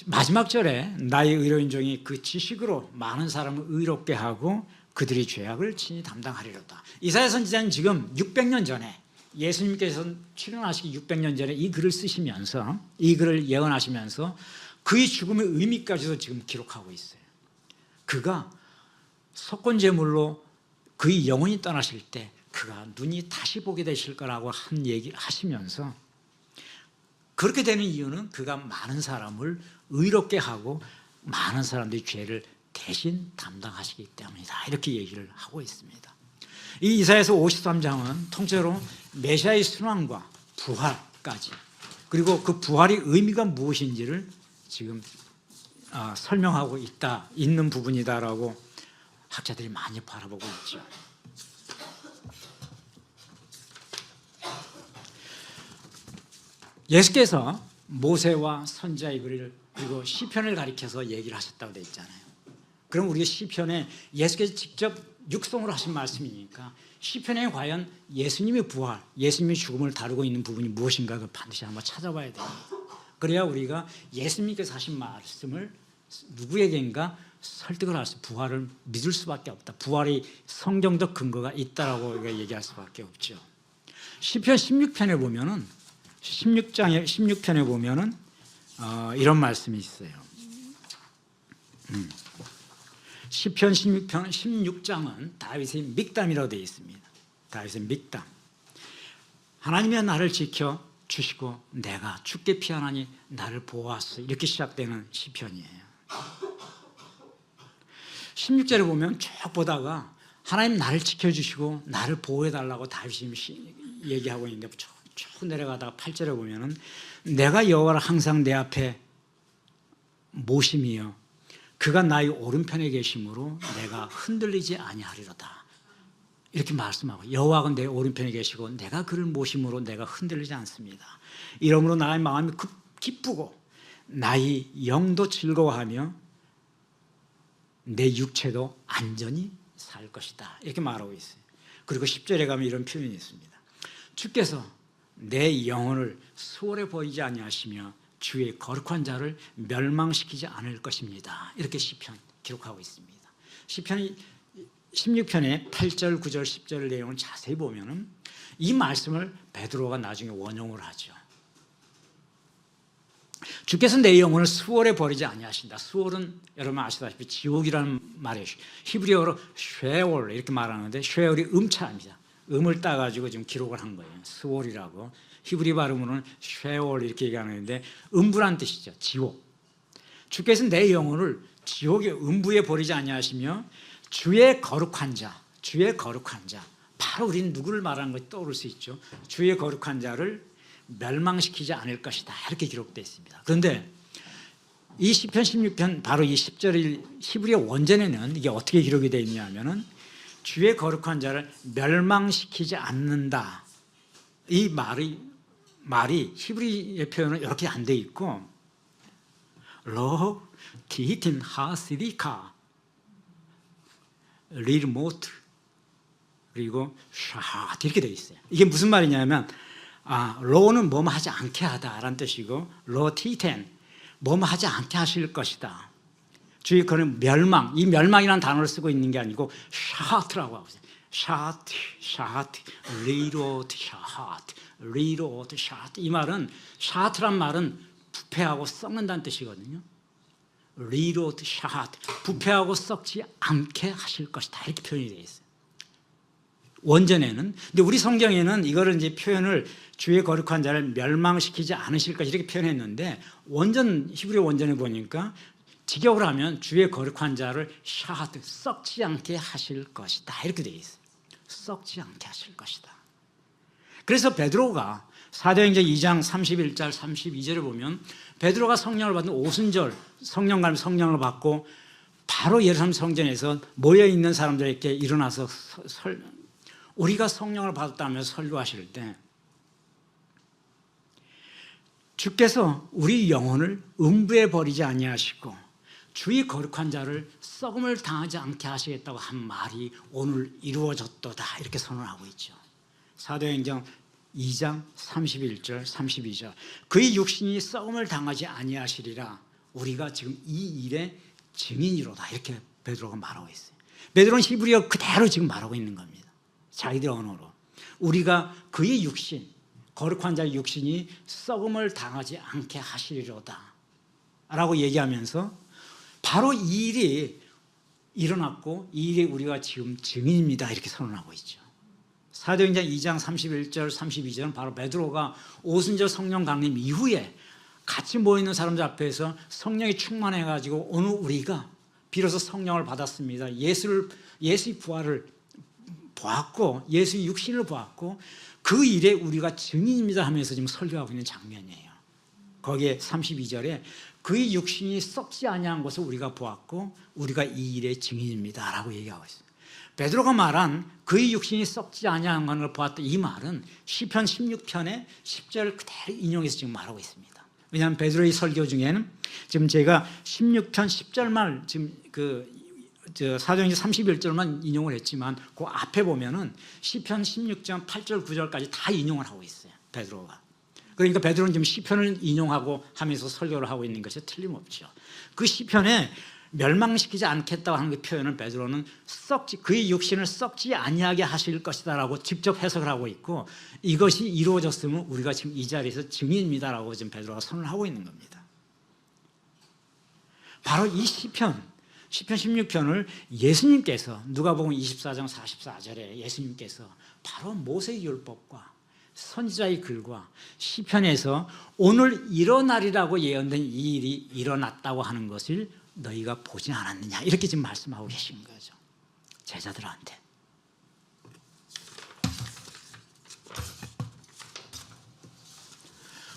마지막 절에 나의 의로운 종이 그 지식으로 많은 사람을 의롭게 하고 그들의 죄악을 친히 담당하리로다. 이사야 선지자는 지금 600년 전에, 예수님께서 출현하시기 600년 전에 이 글을 쓰시면서, 이 글을 예언하시면서 그의 죽음의 의미까지도 지금 기록하고 있어요. 그가 속건제물로 그의 영혼이 떠나실 때 그가 눈이 다시 보게 되실 거라고 한 얘기를 하시면서, 그렇게 되는 이유는 그가 많은 사람을 의롭게 하고 많은 사람들의 죄를 대신 담당하시기 때문이다. 이렇게 얘기를 하고 있습니다. 이 이사야서 53장은 통째로 메시아의 순환과 부활까지, 그리고 그 부활의 의미가 무엇인지를 지금 설명하고 있는 부분이다라고 학자들이 많이 바라보고 있죠. 예수께서 모세와 선지자의 글을, 그리고 시편을 가리켜서 얘기를 하셨다고 되어 있잖아요. 그럼 우리가 시편에 예수께서 직접 육성으로 하신 말씀이니까 시편에 과연 예수님의 부활, 예수님의 죽음을 다루고 있는 부분이 무엇인가 반드시 한번 찾아봐야 돼요. 그래야 우리가 예수님께서 하신 말씀을 누구에게인가 설득을 할 수, 부활을 믿을 수밖에 없다. 부활이 성경적 근거가 있다라고 우리가 얘기할 수밖에 없죠. 시편 16편에 보면은 16편에 보면은 이런 말씀이 있어요. 시편 16장은 다윗의 믹담이라고 되어 있습니다. 다윗의 믹담. 하나님이 나를 지켜 주시고 내가 죽게 피하나니 나를 보호하소서, 이렇게 시작되는 시편이에요. 16절에 보면 쭉 보다가 하나님 나를 지켜주시고 나를 보호해달라고 다윗이 얘기하고 있는데 쭉 내려가다가 8절에 보면은 내가 여호와를 항상 내 앞에 모심이여 그가 나의 오른편에 계심으로 내가 흔들리지 아니하리로다, 이렇게 말씀하고, 여호와가 내 오른편에 계시고 내가 그를 모심으로 내가 흔들리지 않습니다. 이러므로 나의 마음이 기쁘고 나의 영도 즐거워하며 내 육체도 안전히 살 것이다, 이렇게 말하고 있어요. 그리고 10절에 가면 이런 표현이 있습니다. 주께서 내 영혼을 수월해 보이지 아니하시며 주의 거룩한 자를 멸망시키지 않을 것입니다, 이렇게 시편 기록하고 있습니다. 시편 16편의 8절, 9절, 10절 내용을 자세히 보면은 이 말씀을 베드로가 나중에 원용을 하죠. 주께서 내 영혼을 수월에 버리지 아니하신다. 수월은 여러분 아시다시피 지옥이라는 말이에요. 히브리어로 쉐월 이렇게 말하는데 쉐월이 음차입니다. 음을 따가지고 지금 기록을 한 거예요. 수월이라고. 히브리 발음으로는 쉐월 이렇게 얘기하는데 음부란 뜻이죠. 지옥. 주께서 내 영혼을 지옥의 음부에 버리지 아니하시며 주의 거룩한 자, 주의 거룩한 자, 바로 우리는 누구를 말하는 것이 떠오를 수 있죠. 주의 거룩한 자를 멸망시키지 않을 것이다, 이렇게 기록되어 있습니다. 그런데 이 시편 16편 바로 이 10절 히브리 원전에는 이게 어떻게 기록이 되어 있냐 하면은 주의 거룩한 자를 멸망시키지 않는다, 이 말이 히브리의 표현은 이렇게 안 돼 있고 로 티히틴 하시리카 리르모트 그리고 샤 이렇게 되어 있어요. 이게 무슨 말이냐면 로는 뭐뭐 하지 않게 하다라는 뜻이고 로 티텐 뭐뭐 하지 않게 하실 것이다. 주의 그는 멸망, 이 멸망이라는 단어를 쓰고 있는 게 아니고 샤트라고 하고 있어요. 샤트, 리로트 샤트, 리로트 샤트. 이 말은 샤트란 말은 부패하고 썩는다는 뜻이거든요. 리로트 샤트, 부패하고 썩지 않게 하실 것이다, 이렇게 표현이 되어 있어요. 원전에는. 근데 우리 성경에는 이거를 이제 표현을 주의 거룩한 자를 멸망시키지 않으실 것 이렇게 표현했는데 원전 히브리 원전에 보니까 직역을 하면 주의 거룩한 자를 샤하트 썩지 않게 하실 것이다, 이렇게 되어 있어요. 썩지 않게 하실 것이다. 그래서 베드로가 사도행전 2장 31절 32절에 보면 베드로가 성령을 받은 오순절 성령을 받고 바로 예루살렘 성전에서 모여있는 사람들에게 일어나서 우리가 성령을 받았다면서 설교하실 때 주께서 우리 영혼을 음부에 버리지 아니하시고 주의 거룩한 자를 썩음을 당하지 않게 하시겠다고 한 말이 오늘 이루어졌도다, 이렇게 선언하고 있죠. 사도행전 2장 31절 32절 그의 육신이 썩음을 당하지 아니하시리라 우리가 지금 이 일의 증인이로다, 이렇게 베드로가 말하고 있어요. 베드로는 히브리어 그대로 지금 말하고 있는 겁니다. 자기들 언어로 우리가 그의 육신, 거룩한 자의 육신이 썩음을 당하지 않게 하시리로다 라고 얘기하면서 바로 이 일이 일어났고 이 일이 우리가 지금 증인입니다, 이렇게 선언하고 있죠. 사도행전 2장 31절 32절은 바로 베드로가 오순절 성령 강림 이후에 같이 모이는 사람들 앞에서 성령이 충만해가지고 오늘 우리가 비로소 성령을 받았습니다, 예수의 부활을 보았고 예수의 육신을 보았고 그 일에 우리가 증인입니다 하면서 지금 설교하고 있는 장면이에요. 거기에 32절에 그의 육신이 썩지 아니한 것을 우리가 보았고 우리가 이 일의 증인입니다 라고 얘기하고 있어요. 베드로가 말한 그의 육신이 썩지 아니한 것을 보았다, 이 말은 시편 16편의 10절을 그대로 인용해서 지금 말하고 있습니다. 왜냐하면 베드로의 설교 중에는 지금 제가 16편 10절만 지금 사도행전 31절만 인용을 했지만 그 앞에 보면은 시편 16장 8절 9절까지 다 인용을 하고 있어요, 베드로가. 그러니까 베드로는 지금 시편을 인용하고 하면서 설교를 하고 있는 것이 틀림없죠. 그 시편에 멸망시키지 않겠다고 하는 그 표현을 베드로는 그의 육신을 썩지 아니하게 하실 것이다라고 직접 해석을 하고 있고, 이것이 이루어졌으면 우리가 지금 이 자리에서 증인입니다라고 지금 베드로가 선을 하고 있는 겁니다. 바로 이 시편 16편을 예수님께서 누가복음 24장 44절에 예수님께서 바로 모세의 율법과 선지자의 글과 시편에서 오늘 일어나리라고 예언된 이 일이 일어났다고 하는 것을 너희가 보지 않았느냐, 이렇게 지금 말씀하고 계신 거죠, 제자들한테.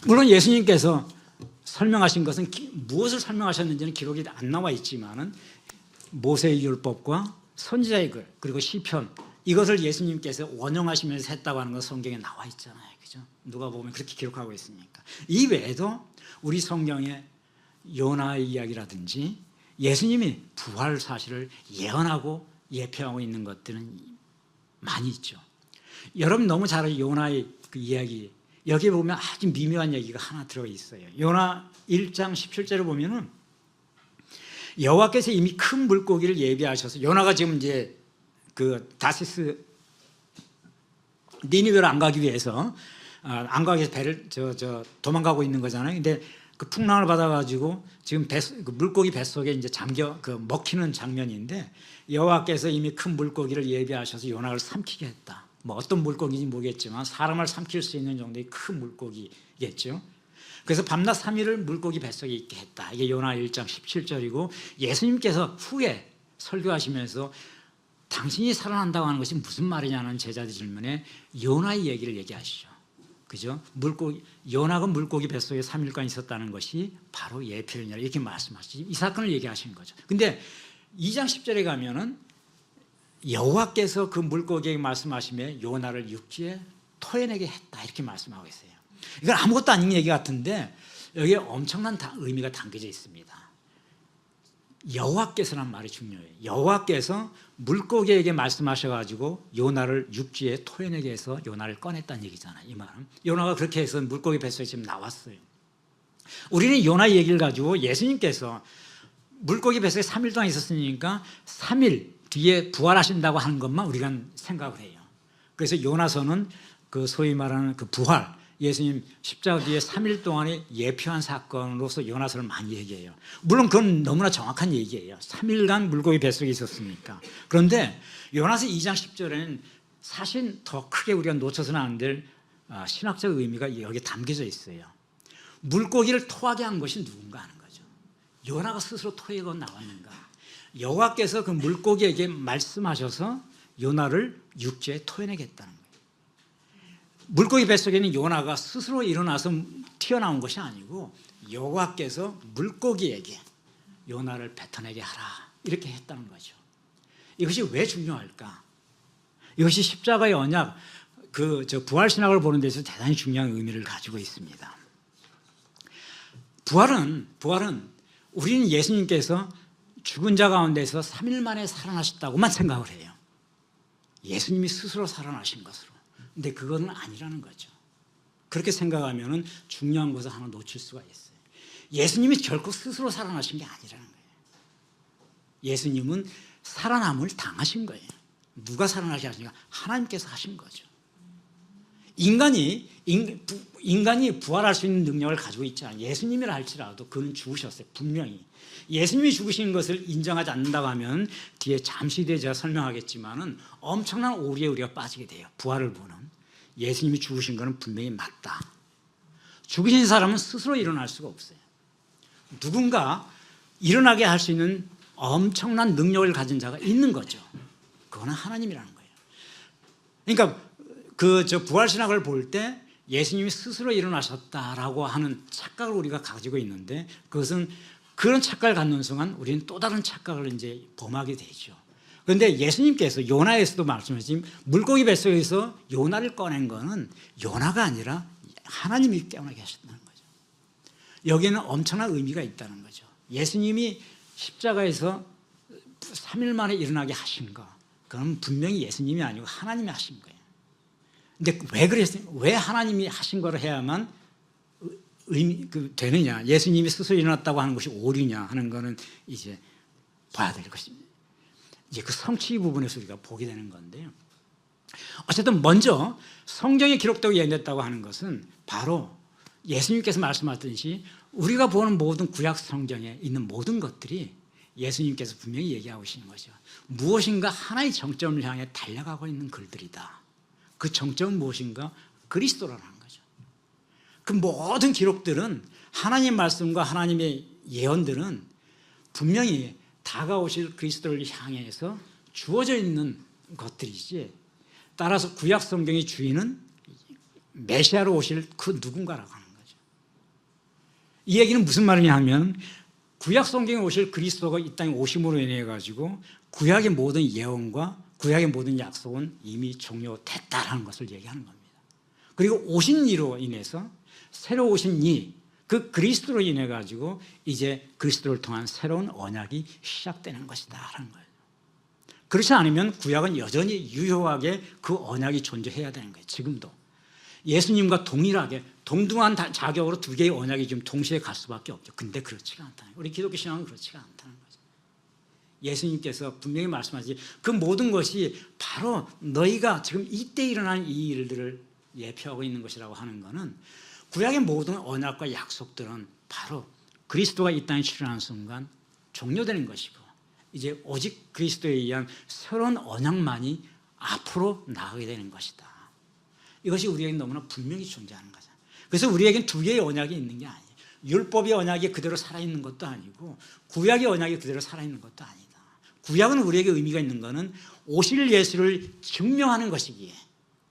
물론 예수님께서 설명하신 것은 무엇을 설명하셨는지는 기록이 안 나와 있지만은 모세의 율법과 선지자의 글 그리고 시편, 이것을 예수님께서 원용하시면서 했다고 하는 건 성경에 나와 있잖아요, 그죠? 누가 보면 그렇게 기록하고 있으니까. 이 외에도 우리 성경에 요나의 이야기라든지 예수님이 부활 사실을 예언하고 예표하고 있는 것들은 많이 있죠. 여러분 너무 잘 아는 요나의 그 이야기, 여기에 보면 아주 미묘한 얘기가 하나 들어 있어요. 요나 1장 17절에 보면은 여호와께서 이미 큰 물고기를 예비하셔서, 요나가 지금 이제 그 다시스 니느웨로 안 가기 위해서 배를 도망가고 있는 거잖아요. 근데 그 풍랑을 받아가지고 지금 그 물고기 뱃속에 이제 먹히는 장면인데, 여호와께서 이미 큰 물고기를 예비하셔서 요나를 삼키게 했다. 뭐 어떤 물고기인지 모르겠지만 사람을 삼킬 수 있는 정도의 큰 물고기겠죠. 그래서 밤낮 3일을 물고기 뱃속에 있게 했다. 이게 요나 1장 17절이고, 예수님께서 후에 설교하시면서 당신이 살아난다고 하는 것이 무슨 말이냐는 제자들 질문에 요나의 얘기를 얘기하시죠. 그죠? 요나가 물고기 뱃속에 3일간 있었다는 것이 바로 예표이냐, 이렇게 말씀하시죠. 이 사건을 얘기하시는 거죠. 근데 2장 10절에 가면은 여호와께서 그 물고기에게 말씀하시며 요나를 육지에 토해내게 했다, 이렇게 말씀하고 있어요. 이건 아무것도 아닌 얘기 같은데 여기에 엄청난 의미가 담겨져 있습니다. 여호와께서란 말이 중요해요. 여호와께서 물고기에게 말씀하셔가지고 요나를 육지에 토해내게 해서 요나를 꺼냈다는 얘기잖아요. 이 말은 요나가 그렇게 해서 물고기 뱃속에 지금 나왔어요. 우리는 요나 얘기를 가지고 예수님께서 물고기 뱃속에 3일 동안 있었으니까 3일 뒤에 부활하신다고 하는 것만 우리가 생각을 해요. 그래서 요나서는 그 소위 말하는 그 부활, 예수님 십자가 뒤에 3일 동안에 예표한 사건으로서 요나서를 많이 얘기해요. 물론 그건 너무나 정확한 얘기예요. 3일간 물고기 뱃속에 있었으니까. 그런데 요나서 2장 10절에는 사실 더 크게 우리가 놓쳐서는 안 될 신학적 의미가 여기에 담겨져 있어요. 물고기를 토하게 한 것이 누군가 하는 거죠. 요나가 스스로 토해고 나왔는가? 여호와께서 그 물고기에게 말씀하셔서 요나를 육지에 토해내겠다는 거예요. 물고기 뱃속에는 요나가 스스로 일어나서 튀어나온 것이 아니고 여호와께서 물고기에게 요나를 뱉어내게 하라, 이렇게 했다는 거죠. 이것이 왜 중요할까? 이것이 십자가의 언약, 부활신학을 보는 데서 대단히 중요한 의미를 가지고 있습니다. 부활은 우리는 예수님께서 죽은 자 가운데서 3일 만에 살아나셨다고만 생각을 해요. 예수님이 스스로 살아나신 것으로. 근데 그건 아니라는 거죠. 그렇게 생각하면 중요한 것을 하나 놓칠 수가 있어요. 예수님이 결코 스스로 살아나신 게 아니라는 거예요. 예수님은 살아남을 당하신 거예요. 누가 살아나게 하시니까? 하나님께서 하신 거죠. 인간이 부활할 수 있는 능력을 가지고 있지 않아요. 예수님이라 할지라도 그는 죽으셨어요. 분명히. 예수님이 죽으신 것을 인정하지 않는다고 하면 뒤에 잠시 뒤에 제가 설명하겠지만은 엄청난 오류에 우리가 빠지게 돼요. 부활을 보는. 예수님이 죽으신 것은 분명히 맞다. 죽으신 사람은 스스로 일어날 수가 없어요. 누군가 일어나게 할 수 있는 엄청난 능력을 가진 자가 있는 거죠. 그거는 하나님이라는 거예요. 그러니까 부활신학을 볼 때 예수님이 스스로 일어나셨다라고 하는 착각을 우리가 가지고 있는데, 그것은 그런 착각을 갖는 순간 우리는 또 다른 착각을 이제 범하게 되죠. 그런데 예수님께서 요나에서도 말씀하신 물고기 뱃속에서 요나를 꺼낸 거는 요나가 아니라 하나님이 깨어나게 하셨다는 거죠. 여기에는 엄청난 의미가 있다는 거죠. 예수님이 십자가에서 3일 만에 일어나게 하신 거, 그건 분명히 예수님이 아니고 하나님이 하신 거예요. 근데 왜 그랬어요? 왜 하나님이 하신 거를 해야만 되느냐, 예수님이 스스로 일어났다고 하는 것이 오류냐 하는 거는 이제 봐야 될 것입니다. 이제 그 성취 부분에서 우리가 보게 되는 건데요. 어쨌든 먼저 성경에 기록되고 예언됐다고 하는 것은 바로 예수님께서 말씀하셨듯이 우리가 보는 모든 구약 성경에 있는 모든 것들이 예수님께서 분명히 얘기하고 계시는 거죠. 무엇인가 하나의 정점을 향해 달려가고 있는 글들이다. 그 정점은 무엇인가? 그리스도라는 거죠. 그 모든 기록들은 하나님 말씀과 하나님의 예언들은 분명히 다가오실 그리스도를 향해서 주어져 있는 것들이지, 따라서 구약 성경의 주인은 메시아로 오실 그 누군가라고 하는 거죠. 이 얘기는 무슨 말이냐 하면 구약 성경에 오실 그리스도가 이 땅에 오심으로 인해 가지고 구약의 모든 예언과 구약의 모든 약속은 이미 종료됐다라는 것을 얘기하는 겁니다. 그리고 오신 이로 인해서 새로 오신 이 그 그리스도로 인해 가지고 이제 그리스도를 통한 새로운 언약이 시작되는 것이다라는 거예요. 그렇지 않으면 구약은 여전히 유효하게 그 언약이 존재해야 되는 거예요. 지금도 예수님과 동일하게 동등한 자격으로 두 개의 언약이 지금 동시에 갈 수밖에 없죠. 근데 그렇지가 않다는 거예요. 우리 기독교 신앙은 그렇지가 않다는 거죠. 예수님께서 분명히 말씀하시지 그 모든 것이 바로 너희가 지금 이때 일어난 이 일들을 예표하고 있는 것이라고 하는 것은 구약의 모든 언약과 약속들은 바로 그리스도가 이 땅에 출현하는 순간 종료되는 것이고 이제 오직 그리스도에 의한 새로운 언약만이 앞으로 나가게 되는 것이다. 이것이 우리에게 너무나 분명히 존재하는 거죠. 그래서 우리에겐 두 개의 언약이 있는 게 아니에요. 율법의 언약이 그대로 살아있는 것도 아니고 구약의 언약이 그대로 살아있는 것도 아니다. 구약은 우리에게 의미가 있는 것은 오실 예수를 증명하는 것이기에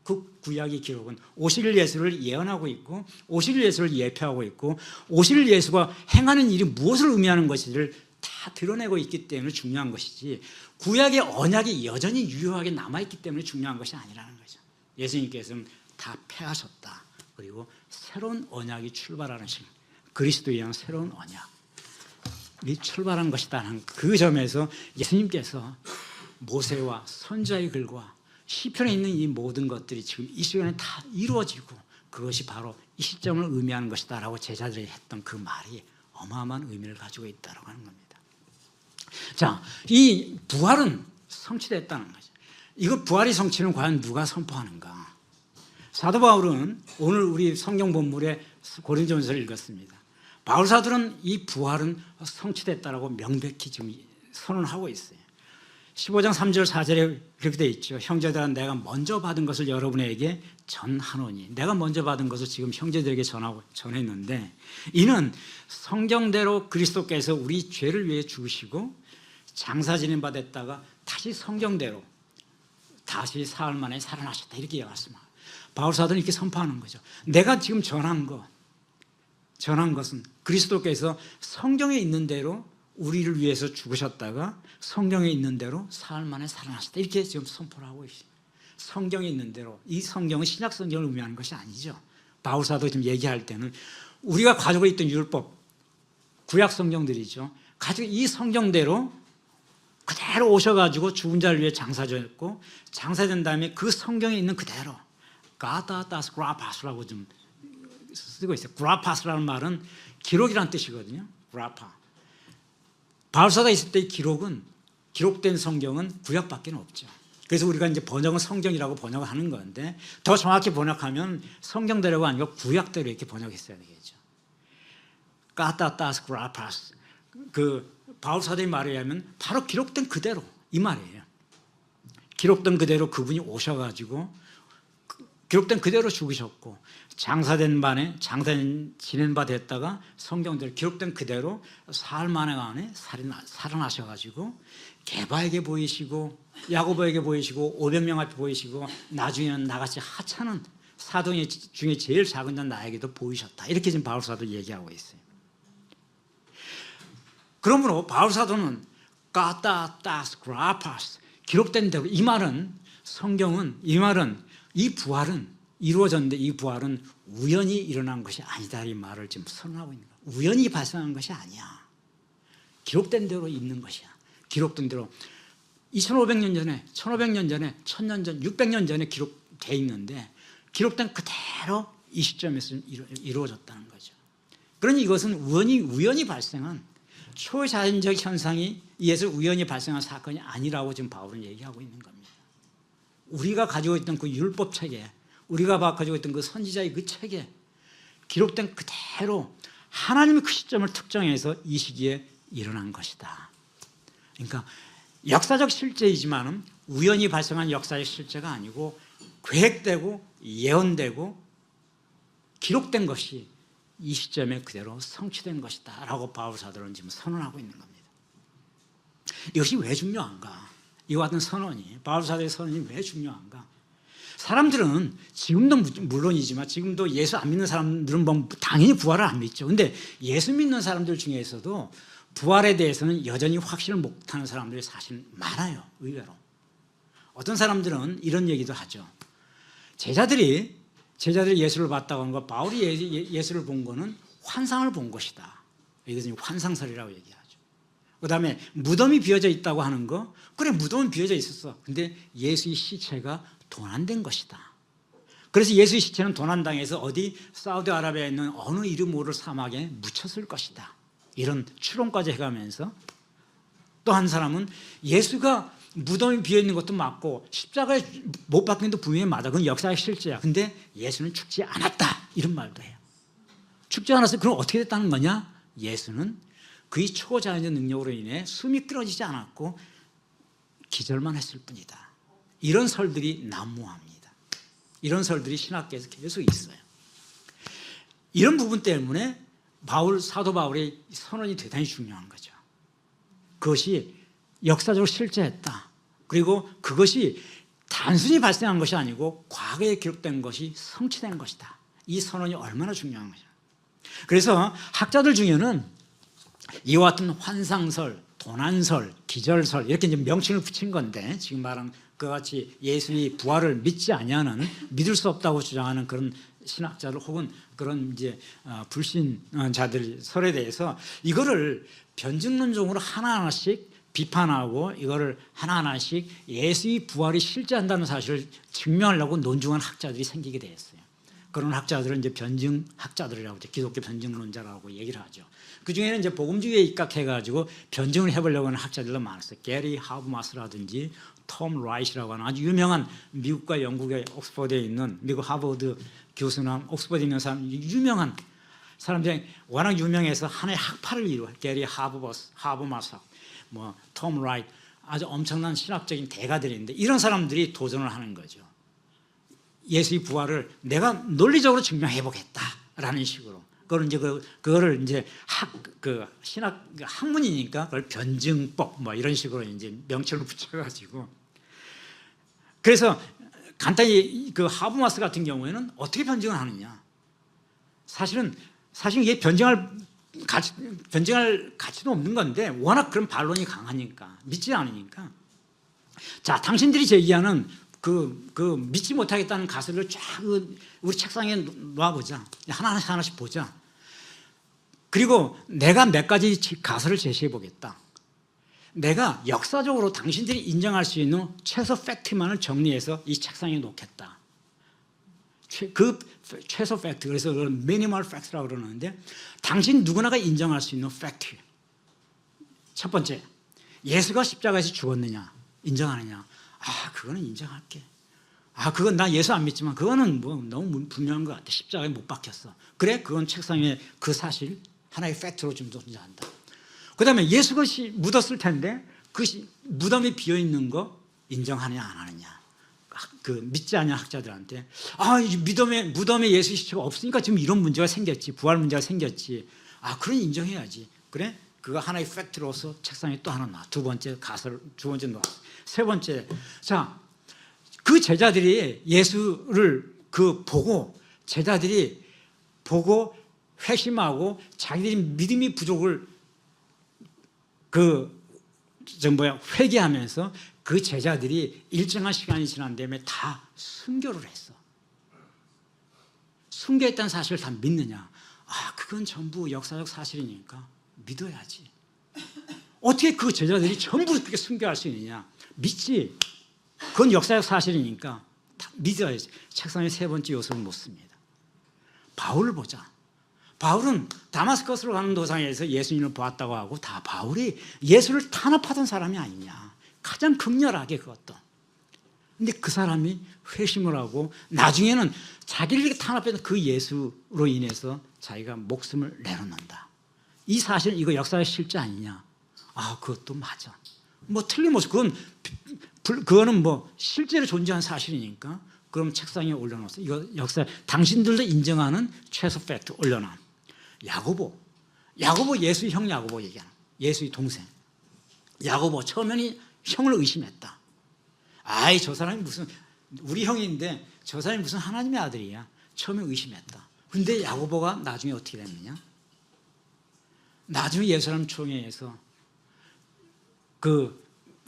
그 구약의 기록은 오실 예수를 예언하고 있고 오실 예수를 예표하고 있고 오실 예수가 행하는 일이 무엇을 의미하는 것인지를 다 드러내고 있기 때문에 중요한 것이지 구약의 언약이 여전히 유효하게 남아있기 때문에 중요한 것이 아니라는 거죠. 예수님께서는 다 폐하셨다. 그리고 새로운 언약이 출발하는 시간, 그리스도에 의한 새로운 언약이 출발한 것이다는 그 점에서 예수님께서 모세와 선지자의 글과 시편에 있는 이 모든 것들이 지금 이 시간에 다 이루어지고 그것이 바로 이 시점을 의미하는 것이다라고 제자들이 했던 그 말이 어마어마한 의미를 가지고 있다고 하는 겁니다. 자, 이 부활은 성취됐다는 거죠. 이거 부활의 성취는 과연 누가 선포하는가? 사도 바울은 오늘 우리 성경 본문에 고린도전서를 읽었습니다. 바울 사도는 이 부활은 성취됐다라고 명백히 지금 선언하고 있어요. 15장 3절 4절에 그렇게 되어 있죠. 형제들아 내가 먼저 받은 것을 여러분에게 전하노니, 내가 먼저 받은 것을 지금 형제들에게 전했는데 이는 성경대로 그리스도께서 우리 죄를 위해 죽으시고 장사 지낸 바 됐다가 다시 성경대로 다시 사흘 만에 살아나셨다, 이렇게 말씀합니다. 바울 사도는 이렇게 선포하는 거죠. 내가 지금 전한 것은 그리스도께서 성경에 있는 대로 우리를 위해서 죽으셨다가 성경에 있는 대로 사흘 만에 살아나셨다, 이렇게 지금 선포를 하고 있습니다. 성경에 있는 대로, 이 성경은 신약 성경을 의미하는 것이 아니죠. 바울 사도 지금 얘기할 때는 우리가 가지고 있던 율법, 구약 성경들이죠. 가지고 이 성경대로 그대로 오셔가지고 죽은 자를 위해 장사졌고 장사된 다음에 그 성경에 있는 그대로 가다다스 그라파스라고 좀 쓰고 있어요. 그라파스라는 말은 기록이라는 뜻이거든요. 그라파. 바울사가 있을 때의 기록된 성경은 구약밖에 없죠. 그래서 우리가 이제 번역은 성경이라고 번역을 하는 건데 더 정확히 번역하면 성경대로가 아니고 구약대로 이렇게 번역했어야 되겠죠. 가다다스 그라파스. 그 바울사도의 말에 의하면 바로 기록된 그대로 이 말이에요. 기록된 그대로 그분이 오셔가지고 기록된 그대로 죽으셨고 장사된 반에 장사 지낸 바 됐다가 성경대로 기록된 그대로 사흘 만에 살아나셔가지고 게바에게 보이시고 야고보에게 보이시고 500명 앞에 보이시고 나중에는 나같이 하찮은 사도 중에 제일 작은 자 나에게도 보이셨다, 이렇게 지금 바울 사도 얘기하고 있어요. 그러므로 바울 사도는 까따따스 그라파스, 기록된 대로, 이 말은 성경은, 이 말은 이 부활은 이루어졌는데 이 부활은 우연히 일어난 것이 아니다, 이 말을 지금 선언하고 있는 거예요. 우연히 발생한 것이 아니야. 기록된 대로 있는 것이야. 기록된 대로 2500년 전에, 1500년 전에, 1000년 전, 600년 전에 기록되어 있는데 기록된 그대로 이 시점에서 이루어졌다는 거죠. 그러니 이것은 우연히 발생한 초자연적 현상이 의해서 우연히 발생한 사건이 아니라고 지금 바울은 얘기하고 있는 겁니다. 우리가 가지고 있던 그 율법 체계, 우리가 가지고 있던 그 선지자의 그 체계, 기록된 그대로 하나님의 그 시점을 특정해서 이 시기에 일어난 것이다. 그러니까 역사적 실제이지만은 우연히 발생한 역사적 실제가 아니고 계획되고 예언되고 기록된 것이 이 시점에 그대로 성취된 것이다 라고 바울 사도는 지금 선언하고 있는 겁니다. 이것이 왜 중요한가? 이와 같은 선언이, 바울 사도의 선언이 왜 중요한가? 사람들은 지금도 물론이지만 지금도 예수 안 믿는 사람들은 뭐 당연히 부활을 안 믿죠. 근데 예수 믿는 사람들 중에서도 부활에 대해서는 여전히 확신을 못하는 사람들이 사실 많아요. 의외로. 어떤 사람들은 이런 얘기도 하죠. 제자들이 예수를 봤다고 하는 거, 바울이 예수를 본 거는 환상을 본 것이다. 이것은 환상설이라고 얘기하죠. 그 다음에 무덤이 비어져 있다고 하는 거, 그래 무덤은 비어져 있었어. 근데 예수의 시체가 도난된 것이다. 그래서 예수의 시체는 도난당해서 어디 사우디아라비아에 있는 어느 이름 모를 사막에 묻혔을 것이다. 이런 추론까지 해가면서 또 한 사람은 예수가 무덤이 비어있는 것도 맞고 십자가에 못 박힌 것도 분명히 맞아. 그건 역사의 실제야. 근데 예수는 죽지 않았다. 이런 말도 해요. 죽지 않았어요. 그럼 어떻게 됐다는 거냐? 예수는 그의 초자연적 능력으로 인해 숨이 끊어지지 않았고 기절만 했을 뿐이다. 이런 설들이 난무합니다. 이런 설들이 신학계에서 계속 있어요. 이런 부분 때문에 사도 바울의 선언이 대단히 중요한 거죠. 그것이 역사적으로 실제했다. 그리고 그것이 단순히 발생한 것이 아니고 과거에 기록된 것이 성취된 것이다. 이 선언이 얼마나 중요한 거죠. 그래서 학자들 중에는 이와 같은 환상설, 도난설, 기절설 이렇게 이제 명칭을 붙인 건데 지금 말한 그와 같이 예수의 부활을 믿지 아니하는 믿을 수 없다고 주장하는 그런 신학자들 혹은 그런 이제 불신자들 설에 대해서 이거를 변증론적으로 하나하나씩 비판하고 이거를 하나하나씩 예수의 부활이 실제한다는 사실을 증명하려고 논중한 학자들이 생기게 되었어요. 그런 학자들은 이제 변증학자들이라고 하죠. 기독교 변증론자라고 얘기를 하죠. 그 중에는 이제 복음주의에 입각해가지고 변증을 해보려고 하는 학자들도 많았어요. 게리 하브마스라든지 톰 라이트라고 하는 아주 유명한 미국과 영국의 옥스퍼드에 있는 미국 하버드 교수나 옥스퍼드에 있는 사람, 유명한 사람들이 워낙 유명해서 하나의 학파를 이루어 게리 하브마스, 톰 라이트 아주 엄청난 신학적인 대가들인데 이런 사람들이 도전을 하는 거죠. 예수의 부활을 내가 논리적으로 증명해 보겠다라는 식으로. 그거를 이제 신학 학문이니까 그걸 변증법 이런 식으로 이제 명칭을 붙여가지고. 그래서 간단히 그 하브마스 같은 경우에는 어떻게 변증을 하느냐. 사실은 이게 변증할 가치도 없는 건데 워낙 그런 반론이 강하니까 믿지 않으니까. 자, 당신들이 제기하는 그 믿지 못하겠다는 가설을 쫙 우리 책상에 놔보자. 하나씩 보자. 그리고 내가 몇 가지 가설을 제시해 보겠다. 내가 역사적으로 당신들이 인정할 수 있는 최소 팩트만을 정리해서 이 책상에 놓겠다. 그 최소 팩트, 그래서 미니멀 팩트라고 그러는데 당신 누구나가 인정할 수 있는 팩트. 첫 번째, 예수가 십자가에서 죽었느냐 인정하느냐. 그거는 인정할게. 그건 나 예수 안 믿지만 그거는 너무 분명한 것 같아. 십자가에 못 박혔어. 그래, 그건 책상에 그 사실 하나의 팩트로 좀 존재한다. 그 다음에 예수가 묻었을 텐데 그 무덤이 비어 있는 거 인정하느냐 안 하느냐. 믿지 않는 학자들한테 무덤에 예수 시체가 없으니까 지금 이런 문제가 생겼지. 부활 문제가 생겼지. 그런 인정해야지. 그래? 그거 하나의 팩트로서 책상에 또 하나 놔. 두 번째 놓아. 세 번째, 자, 그 제자들이 예수를 제자들이 보고 회심하고 자기들이 믿음이 부족을 회개하면서 그 제자들이 일정한 시간이 지난 다음에 다 순교를 했어. 순교했다는 사실을 다 믿느냐? 그건 전부 역사적 사실이니까 믿어야지. 어떻게 그 제자들이 전부 그렇게 순교할 수 있느냐? 믿지. 그건 역사적 사실이니까 다 믿어야지. 책상에 세 번째 요소를 놓습니다. 바울을 보자. 바울은 다마스커스로 가는 도상에서 예수님을 보았다고 하고 다 바울이 예수를 탄압하던 사람이 아니냐. 가장 극렬하게 그것도. 근데 그 사람이 회심을 하고 나중에는 자기를 탄압했던 그 예수로 인해서 자기가 목숨을 내놓는다. 이 사실 이거 역사의 실제 아니냐. 아, 그것도 맞아. 뭐 틀림없이 그거는 뭐 실제로 존재한 사실이니까 그럼 책상에 올려놓았어. 이거 역사 당신들도 인정하는 최소 팩트 올려놔. 야고보 예수의 형 야고보 얘기하는 예수의 동생 야고보 처음에는 형을 의심했다. 아이 저 사람이 무슨 우리 형인데 저 사람이 무슨 하나님의 아들이야. 처음에 의심했다. 근데 야고보가 나중에 어떻게 됐느냐? 나중에 예루살렘 총회에서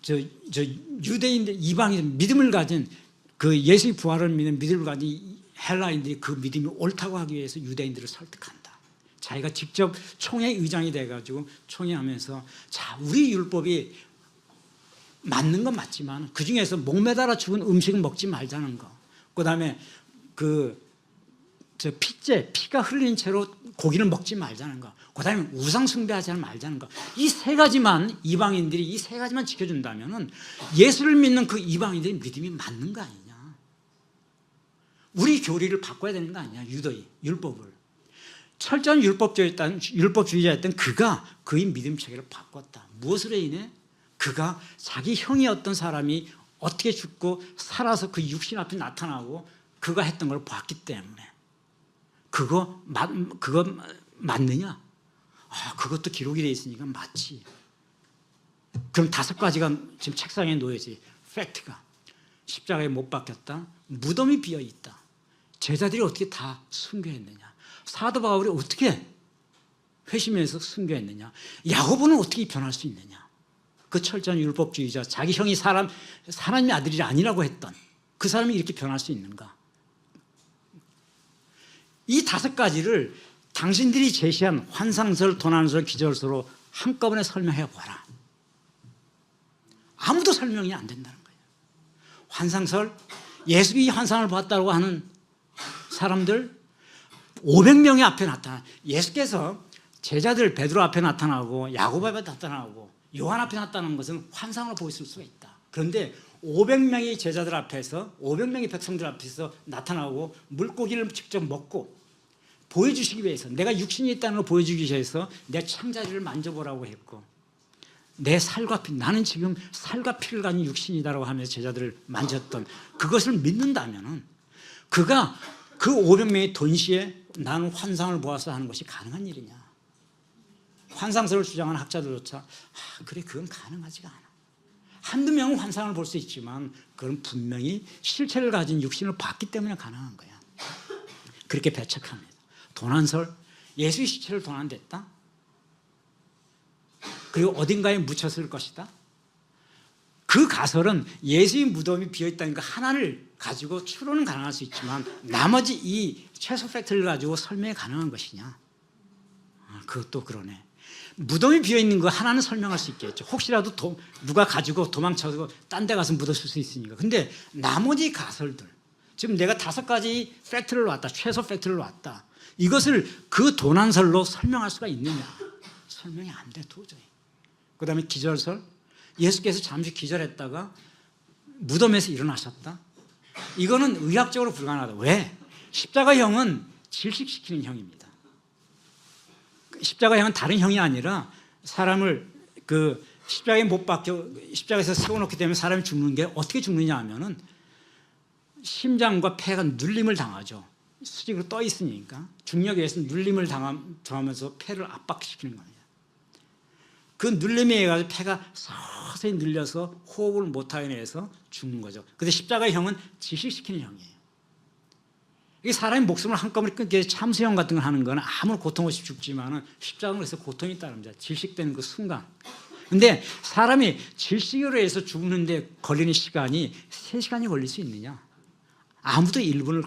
유대인들 이방인 믿음을 가진 그 예수의 부활을 믿는 믿음을 가진 헬라인들이 그 믿음이 옳다고 하기 위해서 유대인들을 설득한다. 자기가 직접 총회 의장이 돼가지고 총회하면서 자 우리 율법이 맞는 건 맞지만 그 중에서 목매달아 죽은 음식은 먹지 말자는 거. 그다음에 피가 흘린 채로 고기를 먹지 말자는 거. 그다음에 우상 숭배하지 말자는 거. 이 세 가지만 이방인들이 이 세 가지만 지켜준다면은 예수를 믿는 그 이방인들의 믿음이 맞는 거 아니냐. 우리 교리를 바꿔야 되는 거 아니냐. 율법을. 철저한 율법주의자였던 그가 그의 믿음 체계를 바꿨다. 무엇으로 인해? 그가 자기 형이었던 사람이 어떻게 죽고 살아서 그 육신 앞에 나타나고 그가 했던 걸 봤기 때문에. 그거 맞느냐? 아, 그것도 기록이 되어 있으니까 맞지. 그럼 5가지가 지금 책상에 놓여지. 팩트가. 십자가에 못 박혔다. 무덤이 비어 있다. 제자들이 어떻게 다 순교했느냐? 사도 바울이 어떻게 회심해서 순교했느냐? 야고보는 어떻게 변할 수 있느냐? 그 철저한 율법주의자, 자기 형이 하나님의 아들이 아니라고 했던 그 사람이 이렇게 변할 수 있는가? 이 5가지를 당신들이 제시한 환상설, 도난설, 기절설로 한꺼번에 설명해 보라. 아무도 설명이 안 된다는 거예요. 환상설, 예수의 환상을 봤다고 하는 사람들 500명이 앞에 나타나. 예수께서 제자들 베드로 앞에 나타나고 야고보 앞에 나타나고 요한 앞에 나타나는 것은 환상으로 보였을 수가 있다. 그런데 500명의 제자들 앞에서 500명의 백성들 앞에서 나타나고 물고기를 직접 먹고 보여주시기 위해서 내가 육신이 있다는 걸 보여주기 위해서 내 창자리를 만져보라고 했고 내 살과 피, 나는 지금 살과 피를 가진 육신이다라고 하면서 제자들을 만졌던 그것을 믿는다면은 그가 그 500명의 동시에 나는 환상을 보아서 하는 것이 가능한 일이냐. 환상설을 주장하는 학자들조차 그래 그건 가능하지가 않아. 한두 명은 환상을 볼 수 있지만 그건 분명히 실체를 가진 육신을 봤기 때문에 가능한 거야. 그렇게 배척합니다. 도난설, 예수의 시체를 도난됐다. 그리고 어딘가에 묻혔을 것이다. 그 가설은 예수의 무덤이 비어있다는 거 하나를 가지고 추론은 가능할 수 있지만 나머지 이 최소 팩트를 가지고 설명이 가능한 것이냐. 그것도 그러네. 무덤이 비어있는 거 하나는 설명할 수 있겠죠. 혹시라도 누가 가지고 도망쳐서 딴 데 가서 묻었을 수 있으니까. 근데 나머지 가설들, 지금 내가 5가지 팩트를 놨다. 최소 팩트를 놨다. 이것을 그 도난설로 설명할 수가 있느냐. 설명이 안 돼 도저히. 그 다음에 기절설, 예수께서 잠시 기절했다가 무덤에서 일어나셨다. 이거는 의학적으로 불가능하다. 왜? 십자가형은 질식시키는 형입니다. 십자가형은 다른 형이 아니라 사람을 십자가에 못 박혀 십자가에서 세워놓게 되면 사람이 죽는 게 어떻게 죽느냐 하면은 심장과 폐가 눌림을 당하죠. 수직으로 떠 있으니까 중력에 의해서 눌림을 당하면서 폐를 압박시키는 겁니다. 그 눌림에 의해 폐가 서서히 눌려서 호흡을 못하게 해서 죽는 거죠. 근데 십자가형은 질식시키는 형이에요. 이게 사람의 목숨을 한꺼번에 끊기 위해서 참수형 같은 걸 하는 거는 아무런 고통 없이 죽지만은 십자가로 해서 고통이 따릅니다. 질식되는 그 순간. 근데 사람이 질식으로 해서 죽는데 걸리는 시간이 3시간이 걸릴 수 있느냐? 아무도 1분을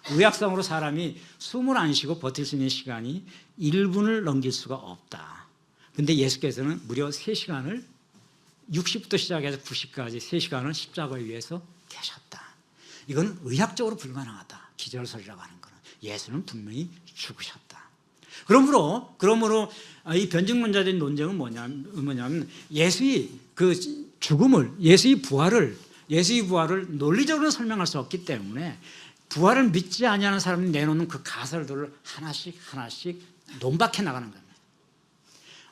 의학성으로 사람이 숨을 안 쉬고 버틸 수 있는 시간이 1분을 넘길 수가 없다. 근데 예수께서는 무려 3시간을 60부터 시작해서 90까지 3시간을 십자가에 위해서 계셨다. 이건 의학적으로 불가능하다. 기절설이라고 하는 거는. 예수는 분명히 죽으셨다. 그러므로 이 변증론자들의 논쟁은 뭐냐면 예수의 그 죽음을, 예수의 부활을 논리적으로 설명할 수 없기 때문에 부활을 믿지 아니하는 사람이 내놓는 그 가설들을 하나씩 논박해 나가는 겁니다.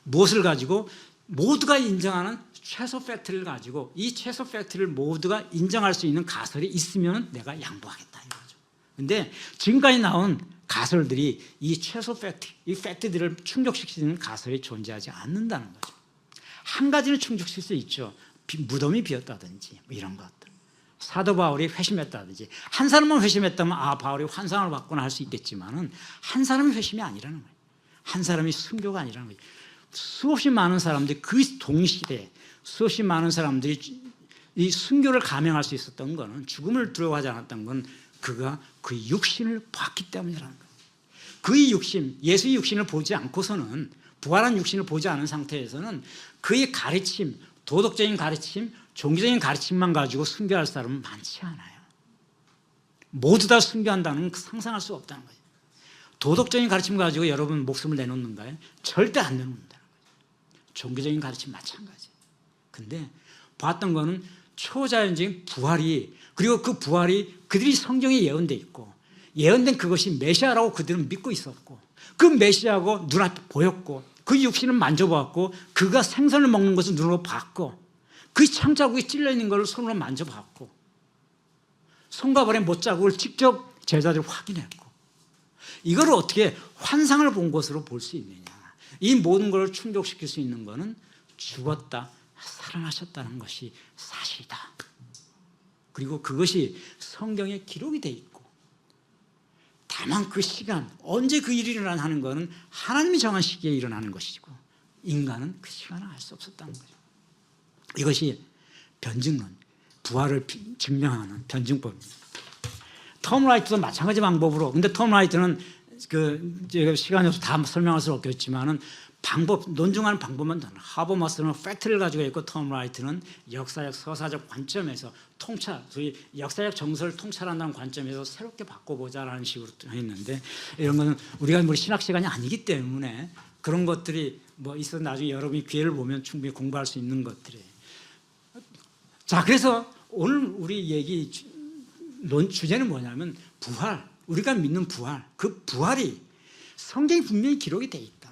무엇을 가지고? 모두가 인정하는 최소 팩트를 가지고 이 최소 팩트를 모두가 인정할 수 있는 가설이 있으면 내가 양보하겠다 이거죠. 근데 지금까지 나온 가설들이 이 최소 팩트, 이 팩트들을 충족시키는 가설이 존재하지 않는다는 거죠. 한 가지는 충족시킬 수 있죠. 무덤이 비었다든지 뭐 이런 것들. 사도 바울이 회심했다든지, 한 사람만 회심했다면 바울이 환상을 받거나 할 수 있겠지만은 한 사람이 회심이 아니라는 거예요. 한 사람이 순교가 아니라는 거예요. 수없이 많은 사람들이 그 동시대에 수없이 많은 사람들이 이 순교를 감행할 수 있었던 거는, 죽음을 두려워하지 않았던 건 그가 그 육신을 봤기 때문이라는 거예요. 그의 육신, 예수의 육신을 보지 않고서는, 부활한 육신을 보지 않은 상태에서는 그의 가르침, 도덕적인 가르침, 종교적인 가르침만 가지고 순교할 사람은 많지 않아요. 모두 다 순교한다는 건 상상할 수 없다는 거예요. 도덕적인 가르침 가지고 여러분 목숨을 내놓는가요? 절대 안 내놓는다는 거예요. 종교적인 가르침 마찬가지. 근데 봤던 거는 초자연적인 부활이, 그리고 그 부활이 그들이 성경에 예언돼 있고, 예언된 그것이 메시아라고 그들은 믿고 있었고, 그 메시아고 눈앞에 보였고, 그 육신을 만져봤고, 그가 생선을 먹는 것을 눈으로 봤고, 그 창자국에 찔려 있는 것을 손으로 만져봤고, 손과 발의 못자국을 직접 제자들이 확인했고, 이걸 어떻게 환상을 본 것으로 볼 수 있느냐? 이 모든 것을 충족시킬 수 있는 것은 죽었다, 살아나셨다는 것이 사실이다. 그리고 그것이 성경에 기록이 돼 있고, 다만 그 시간, 언제 그 일이 일어나는 것은 하나님이 정한 시기에 일어나는 것이고, 인간은 그 시간을 알 수 없었다는 거죠. 이것이 변증론, 부활을 증명하는 변증법입니다. 톰 라이트도 마찬가지 방법으로, 근데 톰 라이트는 제가 시간이 없어서 다 설명할 수 없겠지만은 논증하는 방법만 다르다. 하버마스는 팩트를 가지고 있고, 톰 라이트는 역사적, 서사적 관점에서 소위 역사적 정서를 통찰한다는 관점에서 새롭게 바꿔보자라는 식으로 했는데, 이런 거는 우리가 신학 시간이 아니기 때문에 그런 것들이 뭐 있어 나중에 여러분이 기회를 보면 충분히 공부할 수 있는 것들이에요. 자, 그래서 오늘 우리 얘기 주제는 뭐냐면 부활, 우리가 믿는 부활, 그 부활이 성경에 분명히 기록이 돼 있다.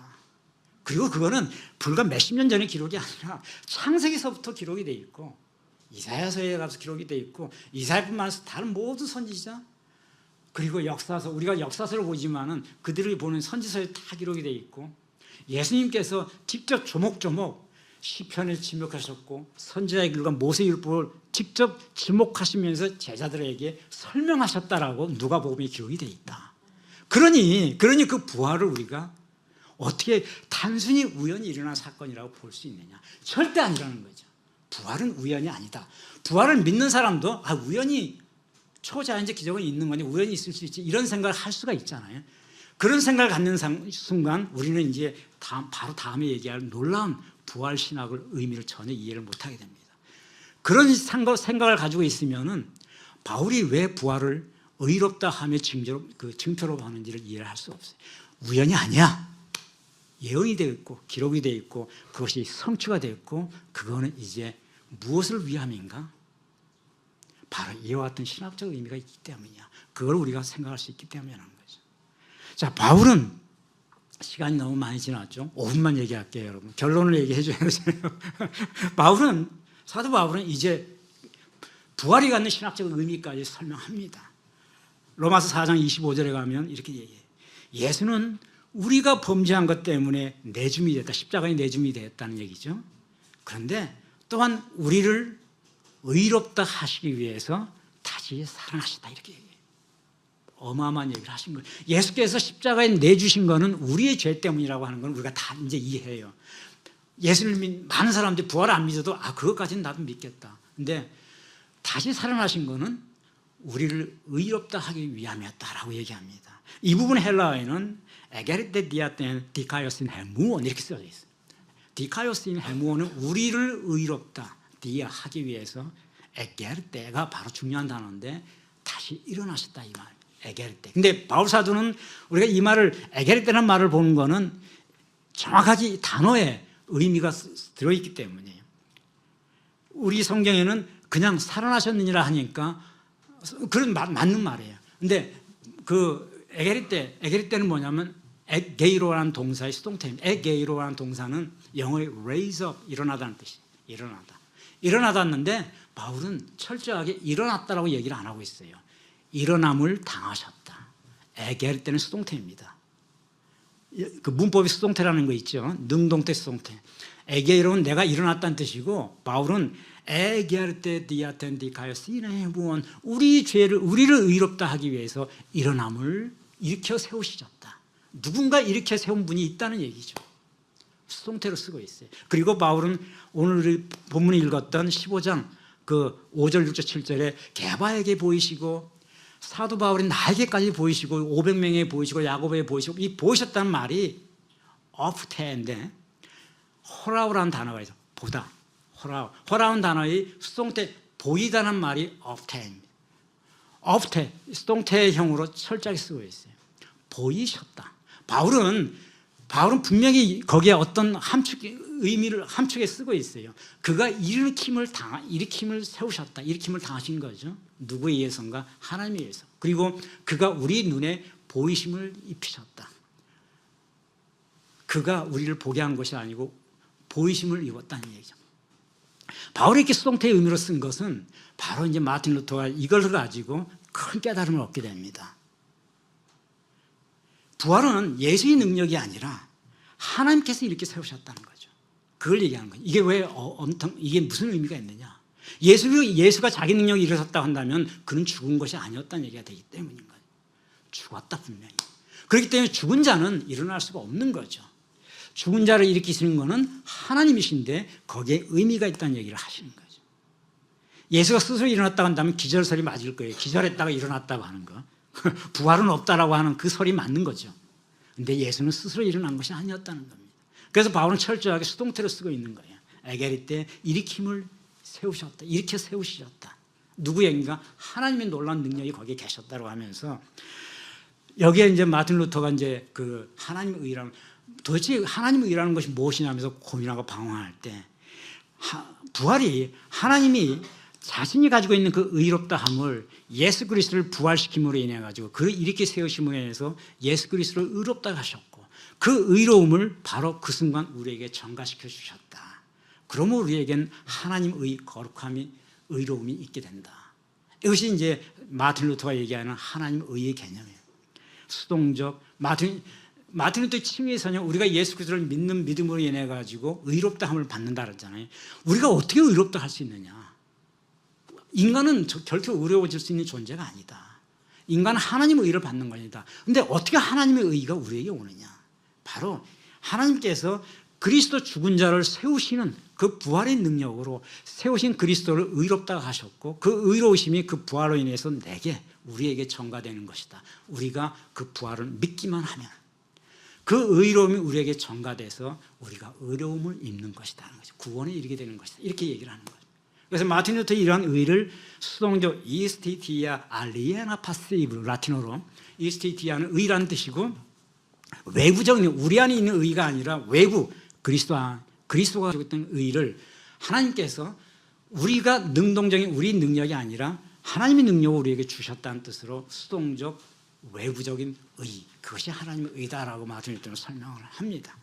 그리고 그거는 불과 몇십 년 전의 기록이 아니라 창세기서부터 기록이 돼 있고, 이사야서에 가서 기록이 돼 있고, 이사야뿐만 아니라 다른 모든 선지자, 그리고 역사서, 우리가 역사서를 보지만은 그들이 보는 선지서에 다 기록이 돼 있고, 예수님께서 직접 조목조목 시편을 지목하셨고, 선지자의 글과 모세율법을 직접 지목하시면서 제자들에게 설명하셨다라고 누가복음에 기록이 돼 있다. 그러니 그 부활을 우리가 어떻게 단순히 우연히 일어난 사건이라고 볼 수 있느냐? 절대 아니라는 거죠. 부활은 우연이 아니다. 부활을 믿는 사람도 우연히 초자연적 기적은 있는 거니 우연히 있을 수 있지, 이런 생각을 할 수가 있잖아요. 그런 생각을 갖는 순간 우리는 이제 바로 다음에 얘기할 놀라운 부활 신학을 의미를 전혀 이해를 못하게 됩니다. 그런 생각을 가지고 있으면은 바울이 왜 부활을 의롭다 하며 증표로 하는지를 이해를 할 수 없어요. 우연이 아니야. 예언이 되어 있고 기록이 되어 있고 그것이 성취가 되어 있고, 그거는 이제 무엇을 위함인가? 바로 이와 같은 신학적 의미가 있기 때문이야. 그걸 우리가 생각할 수 있기 때문이라는 거죠. 자, 바울은 시간이 너무 많이 지났죠. 5분만 얘기할게요, 여러분. 결론을 얘기해 줘야 되잖아요. 사도 바울은 이제 부활이 갖는 신학적 의미까지 설명합니다. 로마서 4장 25절에 가면 이렇게 얘기해요. 예수는 우리가 범죄한 것 때문에 내줌이 됐다. 십자가에 내줌이 됐다는 얘기죠. 그런데 또한 우리를 의롭다 하시기 위해서 다시 살아나셨다, 이렇게 얘기해요. 어마어마한 얘기를 하신 거예요. 예수께서 십자가에 내주신 거는 우리의 죄 때문이라고 하는 건 우리가 다 이제 이해해요. 예수를 많은 사람들이 부활을 안 믿어도 그것까지는 나도 믿겠다. 근데 다시 살아나신 거는 우리를 의롭다 하기 위함이었다라고 얘기합니다. 이 부분 헬라어에는 에게르테 디아텐 디카이오스인 헤무온 이렇게 써져 있어요. 디카이오스인 헤무온은 우리를 의롭다 디아 하기 위해서, 에게르테가 바로 중요한 단어인데 다시 일어나셨다 이 말. 에게르테. 근데 바울 사도는 우리가 이 말을 에게르테라는 말을 보는 거는 정확하게 단어에 의미가 들어있기 때문이에요. 우리 성경에는 그냥 살아나셨느니라 하니까 그런 맞는 말이에요. 근데 그 에게르테는 뭐냐면 에게이로라는 동사의 수동태입니다. 에게이로라는 동사는 영어의 raise up, 일어나다는 뜻이에요. 일어나다는데 바울은 철저하게 일어났다라고 얘기를 안 하고 있어요. 일어남을 당하셨다. 에게르테는 수동태입니다. 그 문법이 수동태라는 거 있죠. 능동태 수동태. 에게이로는 내가 일어났다는 뜻이고, 바울은 에게르테 디아텐디 가요시네 부원, 우리를 의롭다 하기 위해서 일어남을 일으켜 세우시셨다. 누군가 일으켜 세운 분이 있다는 얘기죠. 수동태로 쓰고 있어요. 그리고 바울은 오늘 우리 본문에 읽었던 15장 그 5절, 6절, 7절에 게바에게 보이시고, 사도 바울이 나에게까지 보이시고, 500명에게 보이시고, 야곱에게 보이시고, 이 보이셨다는 말이 어프테인데, 호라우라는 단어가 있어. 보다. 호라운 단어의 수동태 보이다는 말이 어프테입니다. 어프테, 수동태형으로 철저하게 쓰고 있어요. 보이셨다. 바울은 분명히 거기에 어떤 의미를 함축에 쓰고 있어요. 그가 일으킴을 세우셨다. 일으킴을 당하신 거죠. 누구에 의해서인가? 하나님에 의해서. 그리고 그가 우리 눈에 보이심을 입히셨다. 그가 우리를 보게 한 것이 아니고 보이심을 입었다는 얘기죠. 바울이 이렇게 수동태의 의미로 쓴 것은 바로 이제 마틴 루터가 이걸 가지고 큰 깨달음을 얻게 됩니다. 부활은 예수의 능력이 아니라 하나님께서 이렇게 세우셨다는 거죠. 그걸 얘기하는 거예요. 이게 왜 이게 무슨 의미가 있느냐? 예수가 자기 능력이 일어섰다 한다면 그는 죽은 것이 아니었다는 얘기가 되기 때문인 거예요. 죽었다 분명히. 그렇기 때문에 죽은 자는 일어날 수가 없는 거죠. 죽은 자를 일으키시는 것은 하나님이신데 거기에 의미가 있다는 얘기를 하시는 거죠. 예수가 스스로 일어났다고 한다면 기절설이 맞을 거예요. 기절했다가 일어났다고 하는 거. 부활은 없다라고 하는 그 설이 맞는 거죠. 근데 예수는 스스로 일어난 것이 아니었다는 겁니다. 그래서 바울은 철저하게 수동태로 쓰고 있는 거예요. 에게르테, 일으킴을 세우셨다. 일으켜 세우시셨다. 누구에게인가? 하나님의 놀라운 능력이 거기에 계셨다고 하면서 여기에 이제 마틴 루터가 이제 그 하나님의 의라는, 도대체 하나님의 의라는 것이 무엇이냐면서 고민하고 방황할 때 부활이 하나님이 자신이 가지고 있는 그 의롭다함을 예수 그리스도를 부활시킴으로 인해 가지고 그 일으켜 세우심으로 인해서 예수 그리스도를 의롭다 하셨고, 그 의로움을 바로 그 순간 우리에게 전가시켜 주셨다. 그러면 우리에겐 하나님의 거룩함이, 의로움이 있게 된다. 이것이 이제 마틴 루터가 얘기하는 하나님의 의의 개념이에요. 수동적 마틴 루터의 칭의에서는 우리가 예수 그리스도를 믿는 믿음으로 인해 가지고 의롭다함을 받는다 그랬잖아요. 우리가 어떻게 의롭다 할 수 있느냐? 인간은 결코 의로워질 수 있는 존재가 아니다. 인간은 하나님의 의를 받는 겁니다. 그런데 어떻게 하나님의 의가 우리에게 오느냐? 바로 하나님께서 그리스도 죽은 자를 세우시는 그 부활의 능력으로 세우신 그리스도를 의롭다 하셨고, 그 의로우심이 그 부활로 인해서 우리에게 전가되는 것이다. 우리가 그 부활을 믿기만 하면 그 의로움이 우리에게 전가돼서 우리가 의로움을 입는 것이다 하는 거죠. 구원에 이르게 되는 것이다. 이렇게 얘기를 하는 거죠. 그래서 마틴 루터의 이러한 의를 수동적 이스티티아 알리에나 파시브, 라틴어로 이스티티아는 의라는 뜻이고, 외부적인 우리 안에 있는 의가 아니라 외부 그리스도가 가지고 있던 의를 하나님께서 우리가 능동적인 우리 능력이 아니라 하나님의 능력을 우리에게 주셨다는 뜻으로 수동적 외부적인 의, 그것이 하나님의 의다라고 마틴 루터는 설명을 합니다.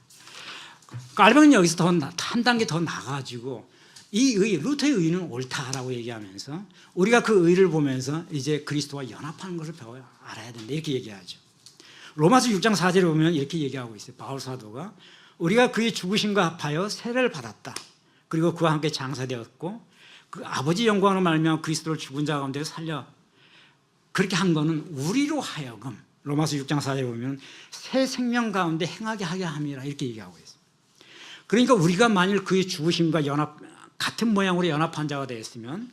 깔뱅은 여기서 한 단계 더 나가가지고 이 의, 루터의 의는 옳다라고 얘기하면서 우리가 그 의를 보면서 이제 그리스도와 연합하는 것을 알아야 된다, 이렇게 얘기하죠. 로마서 6장 4절에 보면 이렇게 얘기하고 있어요. 바울 사도가 우리가 그의 죽으심과 합하여 세례를 받았다. 그리고 그와 함께 장사되었고, 그 아버지 영광으로 말미암아 그리스도를 죽은 자 가운데 살려, 그렇게 한 거는 우리로 하여금, 로마서 6장 4절에 보면 새 생명 가운데 행하게 하게 함이라, 이렇게 얘기하고 있어요. 그러니까 우리가 만일 그의 죽으심과 같은 모양으로 연합한 자가 되었으면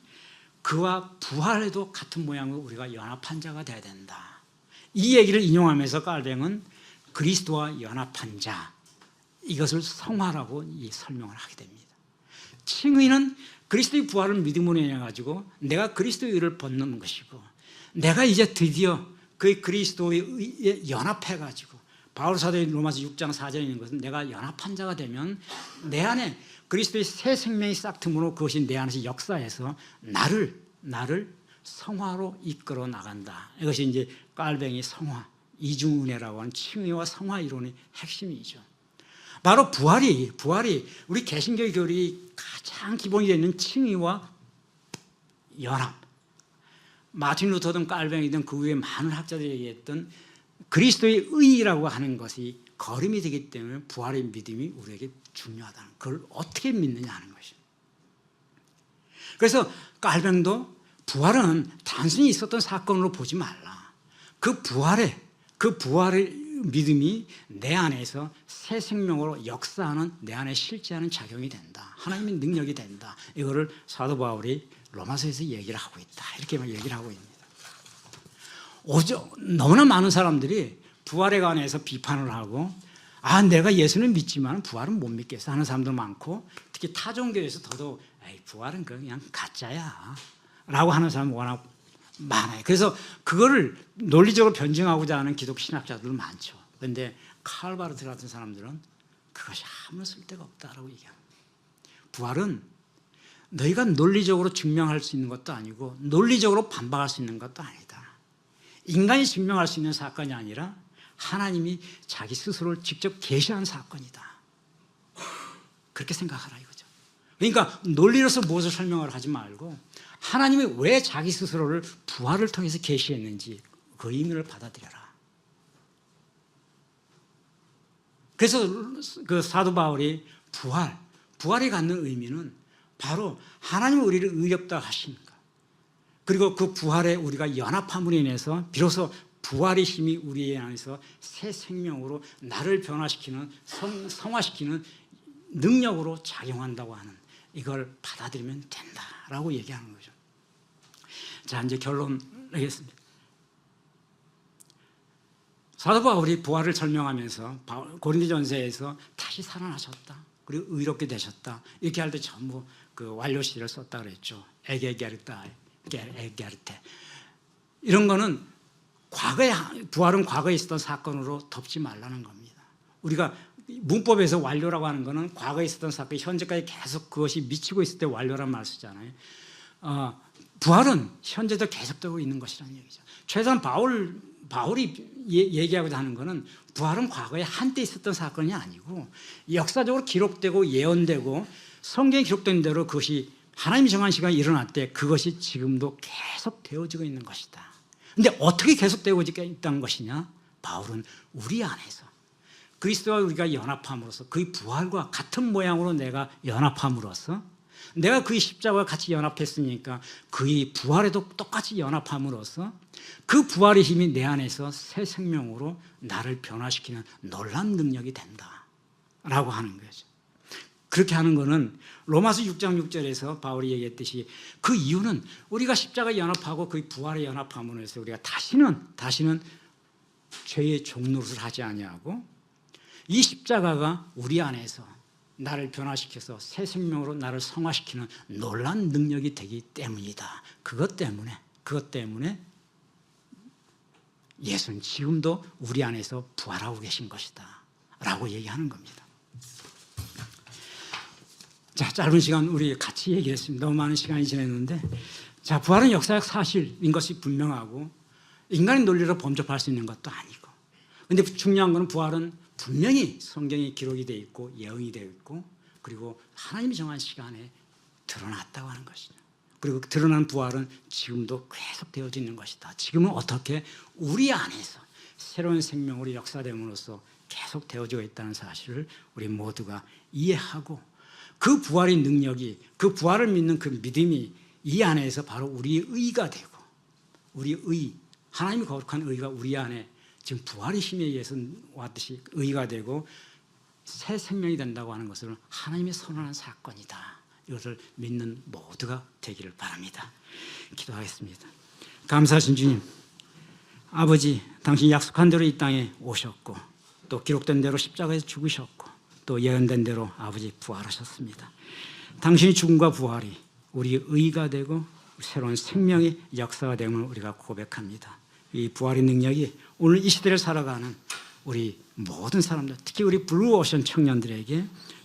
그와 부활에도 같은 모양으로 우리가 연합한 자가 되어야 된다. 이 얘기를 인용하면서 깔뱅은 그리스도와 연합한 자, 이것을 성화라고 설명을 하게 됩니다. 칭의는 그리스도의 부활을 믿음으로 인해 가지고 내가 그리스도의 의를 벗는 것이고, 내가 이제 드디어 그 그리스도의 의에 연합해가지고 바울 사도의 로마서 6장 4절에 있는 것은 내가 연합한 자가 되면 내 안에 그리스도의 새 생명이 싹 틈으로 그것이 내 안에서 역사해서 나를 성화로 이끌어 나간다. 이것이 이제 깔뱅이 성화, 이중은혜라고 하는 칭의와 성화 이론의 핵심이죠. 바로 부활이 우리 개신교의 교리 가장 기본이 되어 있는 칭의와 연합. 마틴 루터든 깔뱅이든 그 위에 많은 학자들이 얘기했던 그리스도의 의라고 하는 것이 거름이 되기 때문에 부활의 믿음이 우리에게 중요하다는 그걸 어떻게 믿느냐 하는 것입니다. 그래서 깔뱅도 부활은 단순히 있었던 사건으로 보지 말라. 그 부활의 믿음이 내 안에서 새 생명으로 역사하는 내 안에 실제하는 작용이 된다. 하나님의 능력이 된다. 이거를 사도 바울이 로마서에서 얘기를 하고 있다. 이렇게만 얘기를 하고 있습니다. 너무나 많은 사람들이 부활에 관해서 비판을 하고 내가 예수는 믿지만 부활은 못 믿겠어 하는 사람도 많고 특히 타종교에서 더더욱 부활은 그냥 가짜야 라고 하는 사람이 워낙 많아요. 그래서 그거를 논리적으로 변증하고자 하는 기독 신학자들도 많죠. 그런데 칼바르트 같은 사람들은 그것이 아무 쓸데가 없다라고 얘기합니다. 부활은 너희가 논리적으로 증명할 수 있는 것도 아니고 논리적으로 반박할 수 있는 것도 아니다. 인간이 증명할 수 있는 사건이 아니라 하나님이 자기 스스로를 직접 계시한 사건이다. 그렇게 생각하라 이거죠. 그러니까 논리로서 무엇을 설명을 하지 말고 하나님이 왜 자기 스스로를 부활을 통해서 계시했는지 그 의미를 받아들여라. 그래서 그 사도 바울이 부활이 갖는 의미는 바로 하나님이 우리를 의롭다 하신 것, 그리고 그 부활에 우리가 연합함으로 인해서 비로소 부활의 힘이 우리 안에서 새 생명으로 나를 변화시키는 성화시키는 능력으로 작용한다고 하는 이걸 받아들이면 된다라고 얘기하는 거죠. 자, 이제 결론 내겠습니다. 사도 바울이 부활을 설명하면서 고린도전서에서 다시 살아나셨다, 그리고 의롭게 되셨다 이렇게 할 때 전부 그 완료시를 썼다 그랬죠. 에게르테 이런 거는 부활은 과거에 있었던 사건으로 덮지 말라는 겁니다. 우리가 문법에서 완료라고 하는 거는 과거에 있었던 사건이 현재까지 계속 그것이 미치고 있을 때 완료란 말 쓰잖아요. 부활은 현재도 계속되고 있는 것이라는 얘기죠. 최소한 바울이 얘기하고자 하는 것은 부활은 과거에 한때 있었던 사건이 아니고 역사적으로 기록되고 예언되고 성경에 기록된 대로 그것이 하나님이 정한 시간에 일어날 때 그것이 지금도 계속 되어지고 있는 것이다. 그런데 어떻게 계속 되어지고 있다는 것이냐? 바울은 우리 안에서 그리스도와 우리가 연합함으로써 그의 부활과 같은 모양으로 내가 연합함으로써 내가 그의 십자가와 같이 연합했으니까 그의 부활에도 똑같이 연합함으로써 그 부활의 힘이 내 안에서 새 생명으로 나를 변화시키는 놀라운 능력이 된다라고 하는 거죠. 그렇게 하는 것은 로마서 6장 6절에서 바울이 얘기했듯이 그 이유는 우리가 십자가에 연합하고 그의 부활에 연합함으로 해서 우리가 다시는 죄의 종노릇을 하지 아니하고 이 십자가가 우리 안에서 나를 변화시켜서 새 생명으로 나를 성화시키는 놀라운 능력이 되기 때문이다. 그것 때문에 예수는 지금도 우리 안에서 부활하고 계신 것이다 라고 얘기하는 겁니다. 자, 짧은 시간 우리 같이 얘기했습니다. 너무 많은 시간이 지났는데, 자, 부활은 역사적 사실인 것이 분명하고 인간의 논리로 범접할 수 있는 것도 아니고, 근데 중요한 것은 부활은 분명히 성경에 기록이 되어 있고 예언이 되어 있고 그리고 하나님이 정한 시간에 드러났다고 하는 것이죠. 그리고 드러난 부활은 지금도 계속 되어져 있는 것이다. 지금은 어떻게 우리 안에서 새로운 생명으로 역사됨으로써 계속 되어지고 있다는 사실을 우리 모두가 이해하고 그 부활의 능력이, 그 부활을 믿는 그 믿음이 이 안에서 바로 우리의 의가 되고 우리의 의, 하나님이 거룩한 의가 우리 안에 지금 부활의 힘에 의해서 왔듯이 의가 되고 새 생명이 된다고 하는 것을 하나님이 선언한 사건이다. 이것을 믿는 모두가 되기를 바랍니다. 기도하겠습니다. 감사하신 주님, 아버지, 당신이 약속한 대로 이 땅에 오셨고 또 기록된 대로 십자가에서 죽으셨고 또 예언된 대로 아버지 부활하셨습니다. 당신의 죽음과 부활이 우리의 의가 되고 새로운 생명의 역사가 됨을 우리가 고백합니다. 이 부활의 능력이 오늘 이 시대를 살아가는 우리 모든 사람들, 특히 우리 블루오션 청년들에게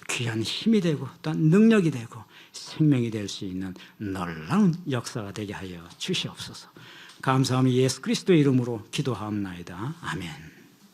귀한 힘이 되고 또한 능력이 되고 생명이 될 수 있는 놀라운 역사가 되게 하여 주시옵소서. 감사하며 예수 그리스도의 이름으로 기도하옵나이다. 아멘.